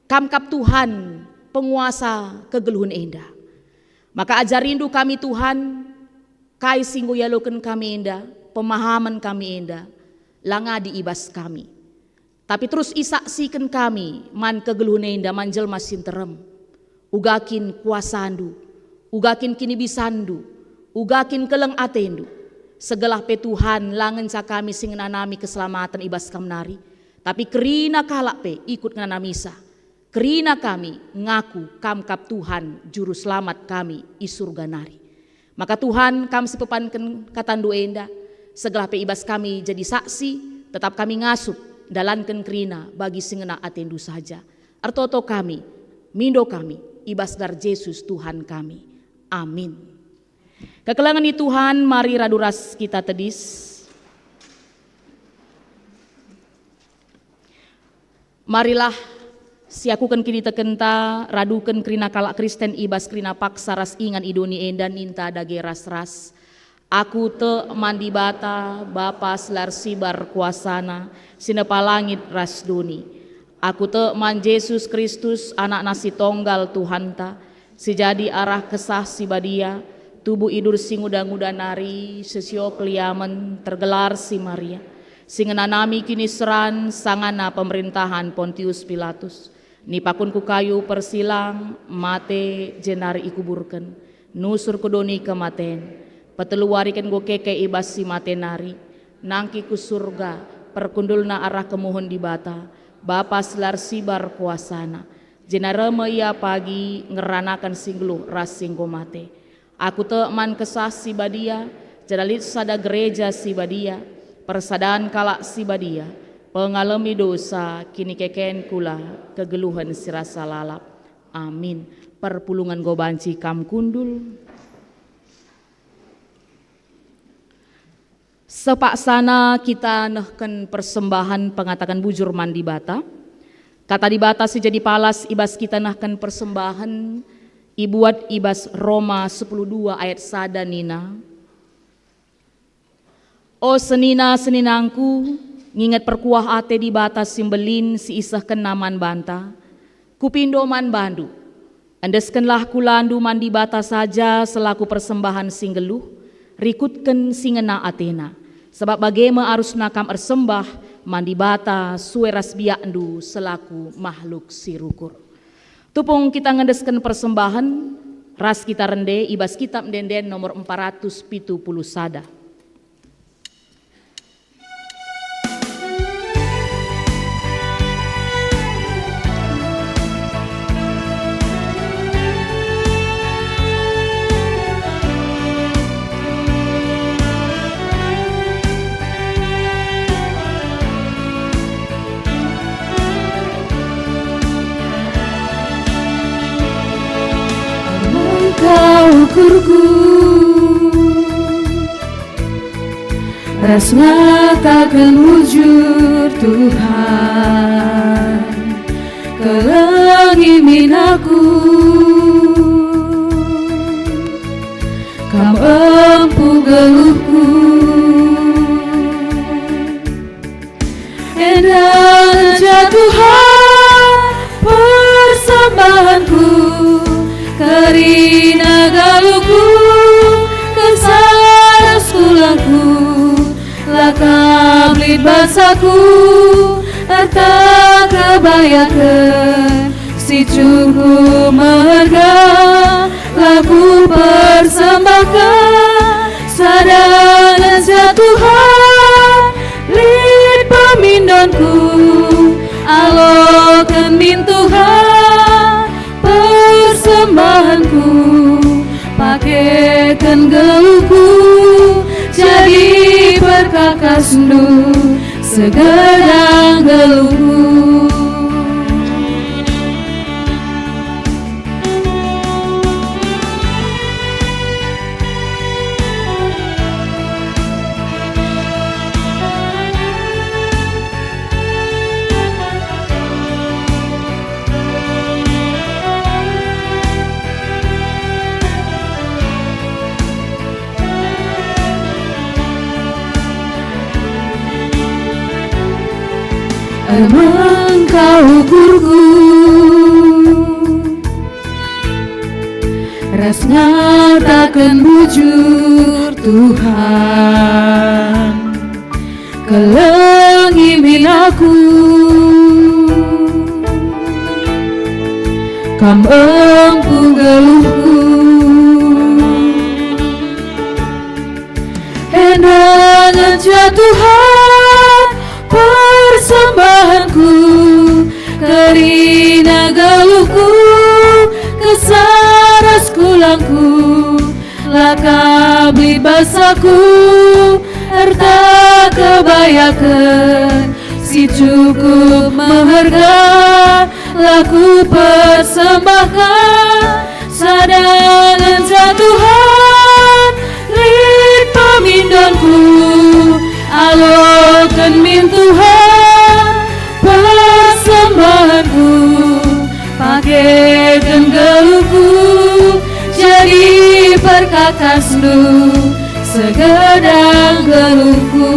Kam kap Tuhan penguasa kegeluhun enda. Maka ajarindu kami Tuhan, kai singgo yaloken kami enda, pemahaman kami enda, langa di ibas kami. Tapi terus isaksikan kami, man kegeluhun enda manjel masin terem, ugakin kuasandu, ugakin kini bisandu, ugakin keleng atendu. Segelah pe Tuhan langen sa kami sing nanami keselamatan ibas kam nari. Tapi kerina kalak pe ikut nganamisa. Kerina kami ngaku kam kap Tuhan juru selamat kami i surga nari. Maka Tuhan kam sepepanken katandu enda. Segelah pe ibas kami jadi saksi, tetap kami ngasup dalanken kerina bagi singena atendu saja. Artoto kami, mindo kami, ibas dar Yesus Tuhan kami. Amin. Kekelangan di Tuhan, mari raduras kita tedis. Marilah siakukan kini tekenta, radukan kerina kalak Kristen ibas kerina paksa ras ingan idoni endan inta dage ras-ras. Aku te mandi bata, bapa selar sibar kuasana, sinepa langit ras duni. Aku te man Yesus Kristus anak nasi tonggal Tuhanta, sejadi arah kesah si badia, tubuh idur singuda-nguda nari, sesio keliaman tergelar si Maria. Singenanami kini seran sangana pemerintahan Pontius Pilatus. Nipakun ku kayu persilang, mate jenari ikuburken, nusur kudoni kematen. Peteluarikan go keke ibas si mate nari, nangki ku surga, perkundulna arah kemuhun di bata, bapa selar sibar kuasana. Jenareme ia pagi ngeranakan singluh ras singgo mate. Aku te man kesah si badia, jadalit sada gereja si badia, persadaan kalak si badia, pengalami dosa kini keken kula kegeluhan sirasa lalap. Amin. Perpulungan go banci kam kundul. Sepak sana kita nehken persembahan pengatakan bujur mandi bata. Kata di bata si jadi palas ibas kita nahkan persembahan ibuat ibas Roma 10:2 ayat sada nina. O senina seninangku nginget perkuah ate di bata simbelin si isah kenaman banta. Kupindo man bandu. Andeskenlah kulandu mandi bata saja selaku persembahan singgeluh. Rikutken singena atena. Sebab bagaimana arus nakam ersembah mandi bata sueras biakndu selaku makhluk sirukur. Tupung kita ngedesken persembahan ras kita rende ibas kitab denden nomor 470 sada. Ukurku ras ngatakan wujud Tuhan kelengimin aku kam empu geluhku endang jatuhan persembahanku karina galuku kesaras tulangku lakam lid basaku harta kebayakan si cukup merga laku persembahkan sadangan Tuhan lid pemindonku alokan min Tuhan persembahan persembahanku, pakaikan geluhku jadi perkakas sendu segedang geluhku. Engkau ukurku, rasnya takkan bujur Tuhan, kelengimin aku, Kam empu geluhku, endangan Tuhan persembahanku, kerina geluhku, kesaras kulangku, lakabli basaku, harta kebayakan, si cukup mengharga, laku persembahkan, sadangan Tuhan, lit pamindonku, alokan min Tuhan persembahanku, pakaikan geluhku jadi perkakas sendu segedang geluhku.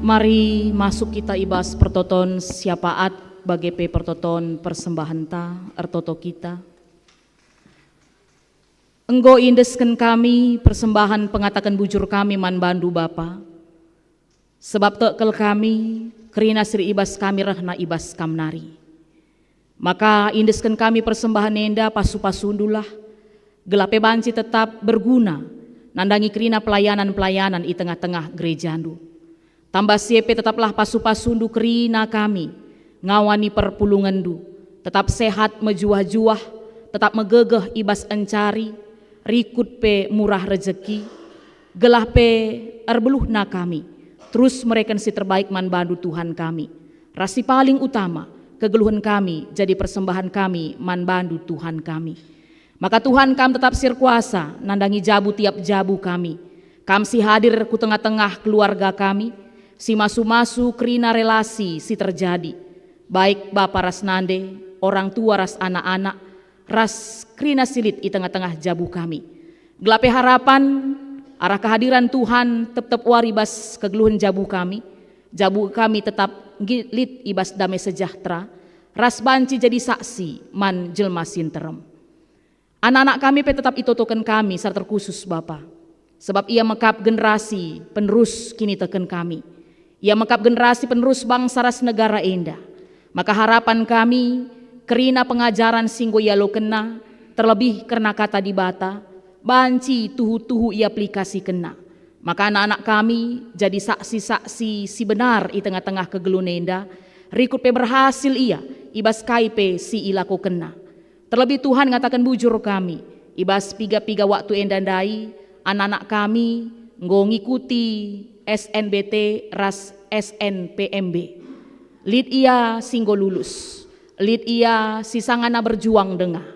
Mari masuk kita ibas pertoton siapaat bagi pertoton persembahan ta ertoto kita. Enggo indesken kami persembahan pengatakan bujur kami man bandu Bapa. Sebab tekel kami kerina sri ibas kami rahna ibas kamnari. Maka indesken kami persembahan nenda pasu-pasundulah. Gelape banci tetap berguna. Nandangi kerina pelayanan-pelayanan di tengah-tengah gerejandu. Tambah siepe tetaplah pasu-pasundu kerina kami. Ngawani perpulungandu. Tetap sehat mejuah-juah. Tetap megegeh ibas encari. Rikut pe murah rezeki, gelah pe erbeluhna kami, terus mereka si terbaik man bandu Tuhan kami. Rasi paling utama, kegeluhan kami jadi persembahan kami man bandu Tuhan kami. Maka Tuhan kami tetap sirkuasa, nandangi jabu tiap jabu kami. Kami si hadir ku tengah-tengah keluarga kami, si masu-masu kerina relasi si terjadi. Baik Bapa ras nande, orang tua ras anak-anak, ras krina silit di tengah-tengah jabu kami. Gelape harapan arah kehadiran Tuhan tetap waribas kegeluhan jabu kami. Jabu kami tetap gilit ibas damai sejahtera. Ras banci jadi saksi man jelma sinterem. Anak-anak kami pe tetap itotokan kami serta terkhusus Bapa. Sebab ia mekap generasi penerus kini teken kami. Ia mekap generasi penerus bangsa ras negara enda. Maka harapan kami kerina pengajaran singgo yalo kena, terlebih karena kata di bata, banci tuhu-tuhu ia aplikasi kena. Maka anak-anak kami jadi saksi-saksi si benar di tengah-tengah kegelunenda, rikut pe berhasil ia, ibas kaipe si ilako kena. Terlebih Tuhan ngatakan bujur kami, ibas piga-piga waktu endandai, anak-anak kami ngikuti SNBT ras SNPMB. Lid ia singgo lulus. Lid ia sisangana berjuang dengah.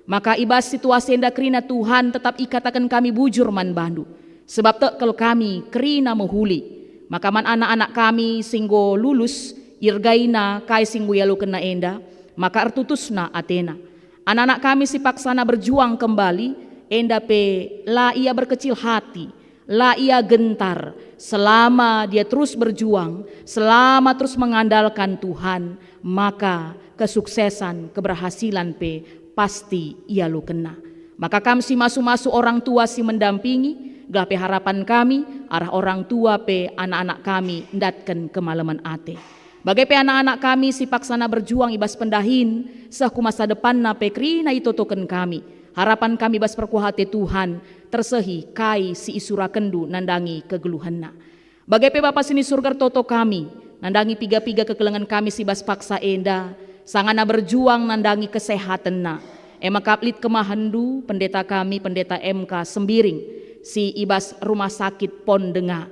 Maka ibas situasi enda kerina Tuhan tetap ikatakan kami bujur man bandu. Sebab tekel kami kerina menghuli. Maka man anak-anak kami singgo lulus irgaina kai singgo yalu kena enda. Maka artutusna Athena. Anak-anak kami si paksana berjuang kembali. Enda pe la ia berkecil hati. La ia gentar. Selama dia terus berjuang. Selama terus mengandalkan Tuhan. Maka kesuksesan, keberhasilan pe pasti ia lo kena. Maka kami si masu-masu orang tua si mendampingi, gelape harapan kami, arah orang tua pe anak-anak kami ndatken kemalaman ate. Bagai pe anak-anak kami si paksana berjuang ibas pendahin, sahku masa depan na pe krina itotoken kami. Harapan kami bas perkuhate Tuhan, tersehi kai si isura kendu nandangi kegeluhanna. Bagai pe Bapa sini surga toto kami, nandangi piga-piga kekelengan kami si bas paksa enda, sangana berjuang nandangi kesehatan na. Ema kaplit kemahandu pendeta kami, pendeta MK Sembiring, si ibas rumah sakit Pondenga.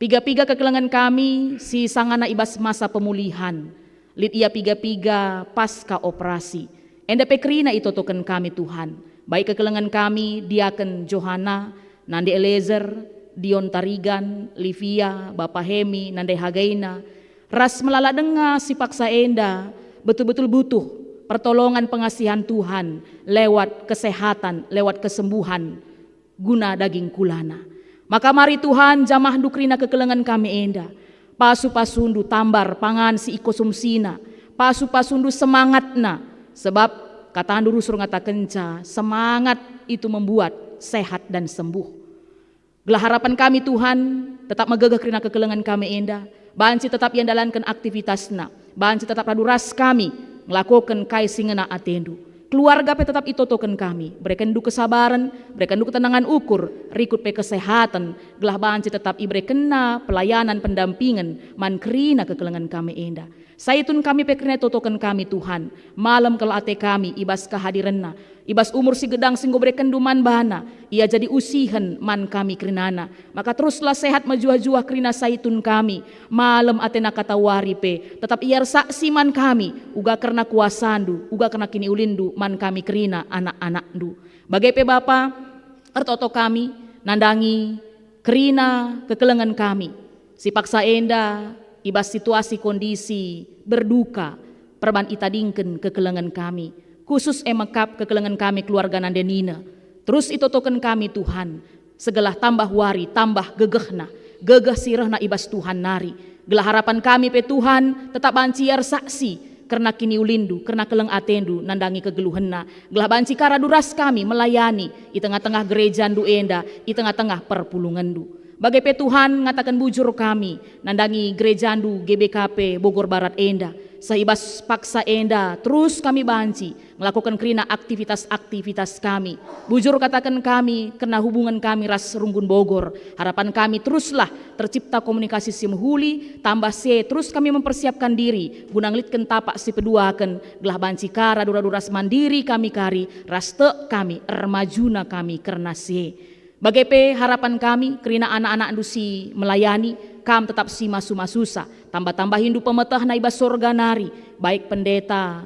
Piga-piga kekelengan kami si sangana ibas masa pemulihan, lit ia piga-piga pasca operasi. Enda pekrina itotoken kami Tuhan, baik kekelengan kami Diaken Johana, Nande Elezer, Dion Tarigan, Livia, Bapak Hemi, Nande Hagaina, ras melala denga si paksa enda, betul-betul butuh pertolongan pengasihan Tuhan lewat kesehatan, lewat kesembuhan, guna daging kulana. Maka mari Tuhan jamah dukrina kekelengan kami enda, pasu-pasundu tambar pangan si ikosumsina, pasu-pasundu semangatna, sebab kata Andu Rusur ngata kenca, semangat itu membuat sehat dan sembuh. Gelah harapan kami Tuhan tetap megegeh krina kekelengan kami enda, banci tetap yang dalankan aktivitasna, banci tetap raduras kami ngelakukan kai singena atendu. Keluarga pe tetap itotoken kami, berikan du kesabaran, berikan du ketenangan ukur, rikut pe kesehatan, gelah banci tetap ibrekena pelayanan pendampingan, mankrina kekelengan kami enda. Saitun kami pekrina totoken kami Tuhan, malam kalau ate kami ibas kehadiranna, ibas umur si gedang singgo berikan duman bana, ia jadi usihan man kami krinana. Maka teruslah sehat majua-jua krina saitun kami, malam atena kata waripe, tetap iar saksi man kami, uga karena kuasandu, uga karena kini ulindu man kami krina anak-anakdu. Bagai pe Bapa, ertoto kami, nandangi krina kekelengan kami, si paksa enda, ibas situasi kondisi berduka, perban itadingken kekelengan kami, khusus emakap kekelengan kami keluarga nandenina. Terus itotoken kami Tuhan, segelah tambah wari, tambah gegehna, gegeh sirahna ibas Tuhan nari. Gelah harapan kami pe Tuhan, tetap banciar saksi, karena kini ulindu, karena keleng atendu, nandangi kegeluhenna. Gelah banci karaduras kami melayani, di tengah-tengah gereja ndu enda, di tengah-tengah perpulungan ndu. Bagai pe Tuhan ngatakan bujur kami, nandangi gereja ndu GBKP Bogor Barat enda, saibas paksa enda, terus kami banci melakukan krina aktivitas-aktivitas kami. Bujur katakan kami, kena hubungan kami ras Runggun Bogor. Harapan kami teruslah tercipta komunikasi simhuli, tambah se, terus kami mempersiapkan diri, guna nglitken tapak si peduaken, gelah banci kara dura-duras mandiri kami kari, raste kami, ermajuna kami karena se. Bagai pe harapan kami, kerina anak-anak dusi melayani, kam tetap si masu-masusa, tambah-tambah hindu pemetah naibas sorga nari, baik pendeta,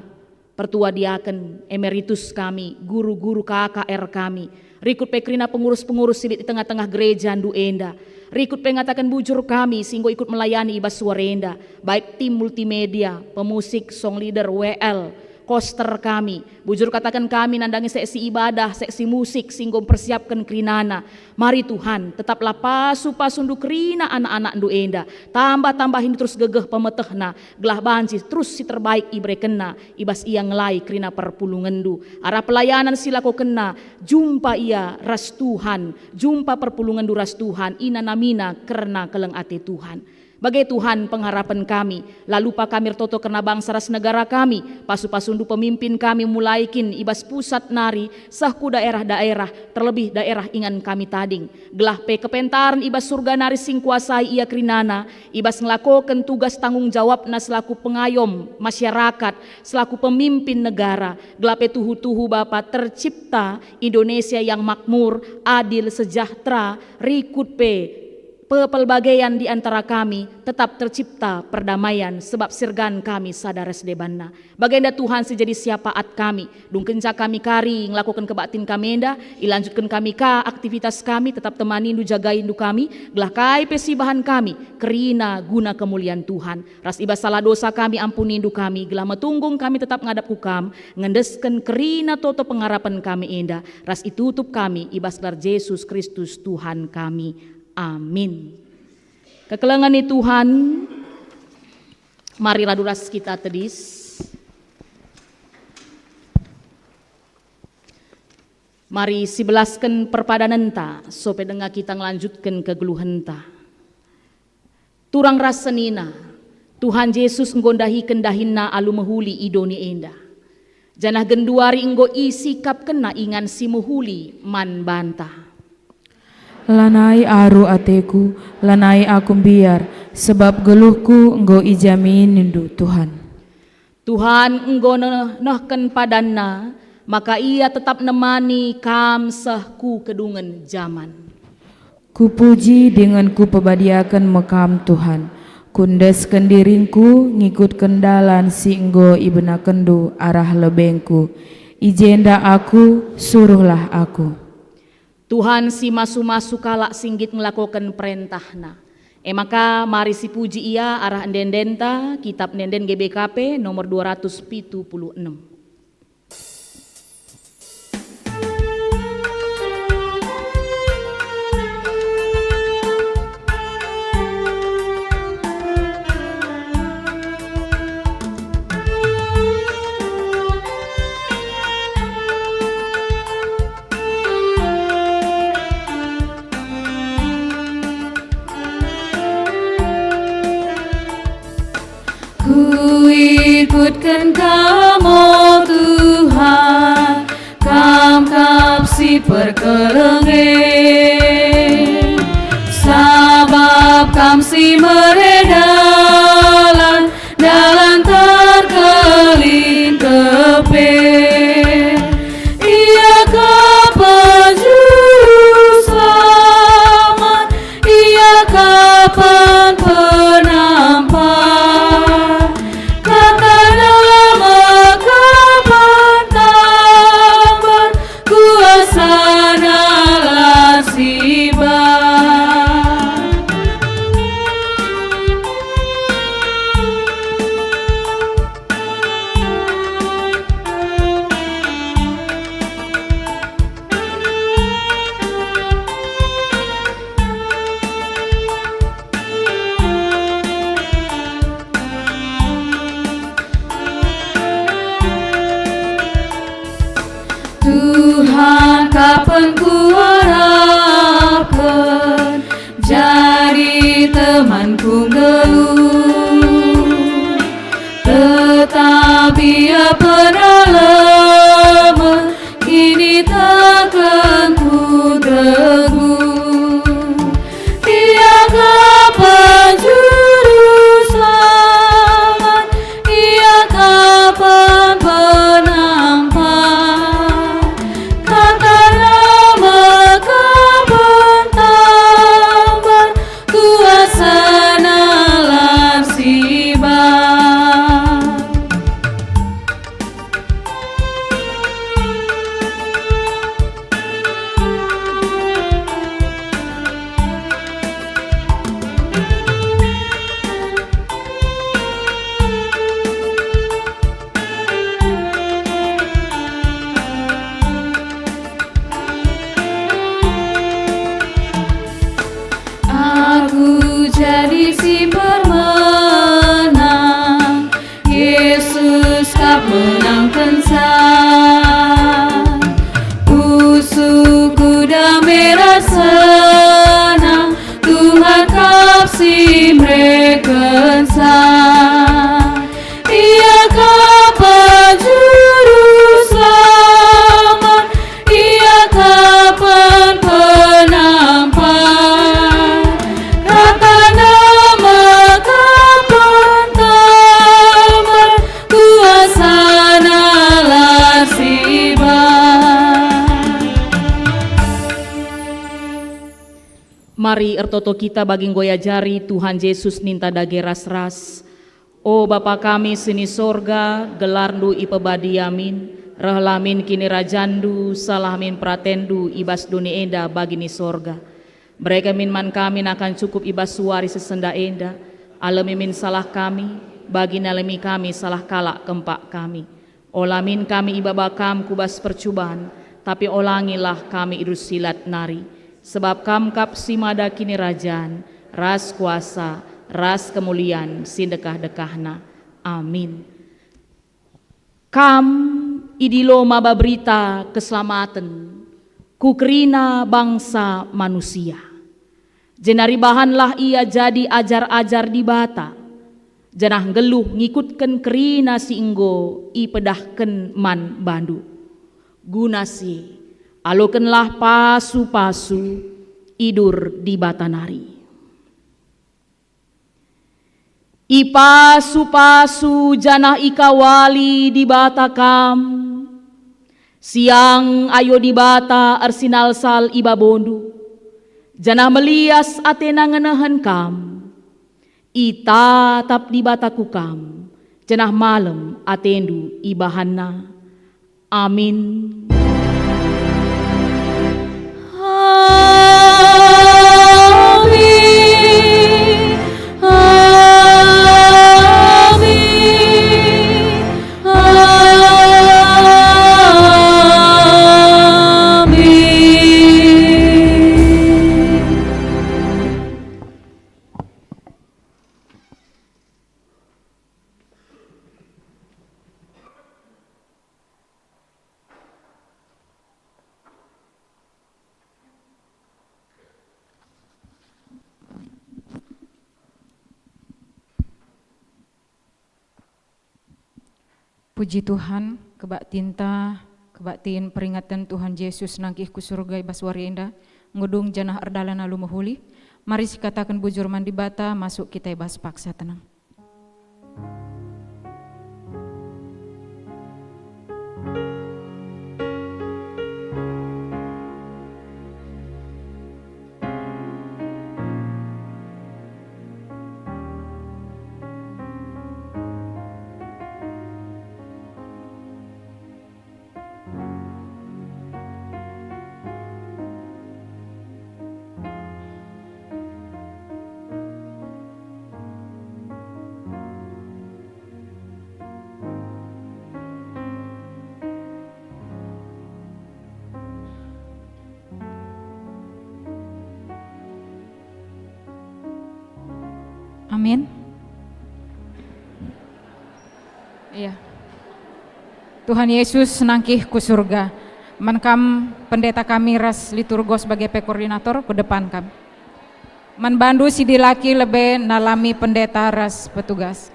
pertua diaken, emeritus kami, guru-guru KKR kami, rikut pe kerina pengurus-pengurus di tengah-tengah gereja ndu enda, rikut pe ngatakan bujur kami, singgo ikut melayani ibas suarenda, baik tim multimedia, pemusik, song leader, WL, koster kami, bujur katakan kami nandangi seksi ibadah, seksi musik, singgo persiapkan krinana. Mari Tuhan, tetaplah pasu-pasundu krina anak-anak ndu enda, tambah-tambahin terus gegeh pemetehna, gelah banci terus si terbaik ibrekena, ibas ia ngelai krina perpulungan ndu. Arah pelayanan silako kena, jumpa ia ras Tuhan, jumpa perpulungan ndu ras Tuhan, ina namina karena keleng ate Tuhan. Bagai Tuhan pengharapan kami, lalu pa kami toto karena bangsa ras negara kami, pasu-pasundu pemimpin kami mulaikin ibas pusat nari, sahku daerah-daerah, terlebih daerah ingan kami tading. Gelah pe kepentaran ibas surga nari sing kuasai ia krinana, ibas ngelakokan tugas tanggung jawabna selaku pengayom masyarakat, selaku pemimpin negara. Gelah pe tuhu-tuhu Bapa tercipta Indonesia yang makmur, adil, sejahtera, rikut pe pelbagaian di antara kami tetap tercipta perdamaian sebab sirgan kami sadares debanna. Bagenda Tuhan sejadi siapaat kami, dungkenca kami kari ngelakukan kebaktin kami enda, ilanjutkan kami ka aktivitas kami, tetap temani ndu jagain ndu kami, gelah kai pesibahan kami, kerina guna kemuliaan Tuhan. Ras ibas salah dosa kami ampuni ndu kami, gelah metunggung kami tetap ngadap kukam, ngendesken kerina toto pengharapan kami enda, ras itutup kami ibas gelar Yesus Kristus Tuhan kami. Amin. Kekelengan ni Tuhan, mari raduras kita tedis. Mari sibelaskan perpadanan ta, sope denga kita ngelanjutkan kegeluhan ta. Turang rasenina, Tuhan Yesus nggondahi kendahinna alu mehuli idoni enda. Janah genduari enggo isi kap kena ingan si mehuli man bantah. Lanai aru ateku, lanai aku biar, sebab geluhku engkau ijamin nindu Tuhan. Tuhan engkau nehken padanna, maka ia tetap nemani kam sehku kedungen zaman. Kupuji dengan kupebadiakan mekam Tuhan, kundesken diringku ngikut kendalan si engkau ibena kendu arah lebengku, ijenda aku suruhlah aku. Tuhan si masu-masu kalak singgit ngelakukan perintahna. Maka mari si puji ia arah endendenta kitab nenden GBKP nomor 276. Ku ikutkan kamu Tuhan, kam si perkelenge, sabab kam si meredalan dalam terkelin kepe. Ia kapan juru selamat, ia kapan penampak. Tuhan kapan ku harapkan jadi temanku geluh, tetapi ia pernah lemah, kini takkan ku teguh. Ia kapan juru selamat, ia kapan penampak. Jadi si pemenang, Yesus kap menangkan sang. Usuku damai rasana, Tuhan kap si mereka sang. Ia kapan juru selamat, ia kapan penampak. Mari ertoto kita bagi goya jari Tuhan Yesus ninta dage ras-ras. O Bapa kami sini sorga, gelarndu ipebadiamin, rehlamin kini rajandu, salamin pratendu, ibas dunia enda bagi ni sorga. Mereka min man kami akan cukup ibas suari sesenda enda, alami min salah kami, bagi nalemi kami salah kalak kempak kami. Olamin kami ibabakam kubas percubaan, tapi olangilah kami irus silat nari. Sebab kam kap simada kini rajaan, ras kuasa, ras kemuliaan, sindekah-dekahna. Amin. Kam idilo maba berita keselamatan, kukerina bangsa manusia. Jenari bahanlah ia jadi ajar-ajar di bata, jenah geluh ngikutken kerina si enggo ipedahken man bandu. Gunasi alokenlah pasu-pasu idur di batanari. Ipasu-pasu janah ikawali di bata kam, siang ayo di bata arsinal sal iba bondu, janah melias atena ngenahan kam, ita tap di bata kukam, janah malam atendu ibahana. Amin. Puji Tuhan, kebaktin peringatan Tuhan Yesus nangkih ku surga ibas warienda, ngudung janah ardalana lumahuli. Mari sikatakan bujur mandi bata, masuk kita ibas paksa tenang. Amin. Iya. Tuhan Yesus nangkih ku surga. Menkam pendeta kami ras liturgos sebagai koordinator ke depan kami. Man bandu si dilaki lebe nalami pendeta ras petugas.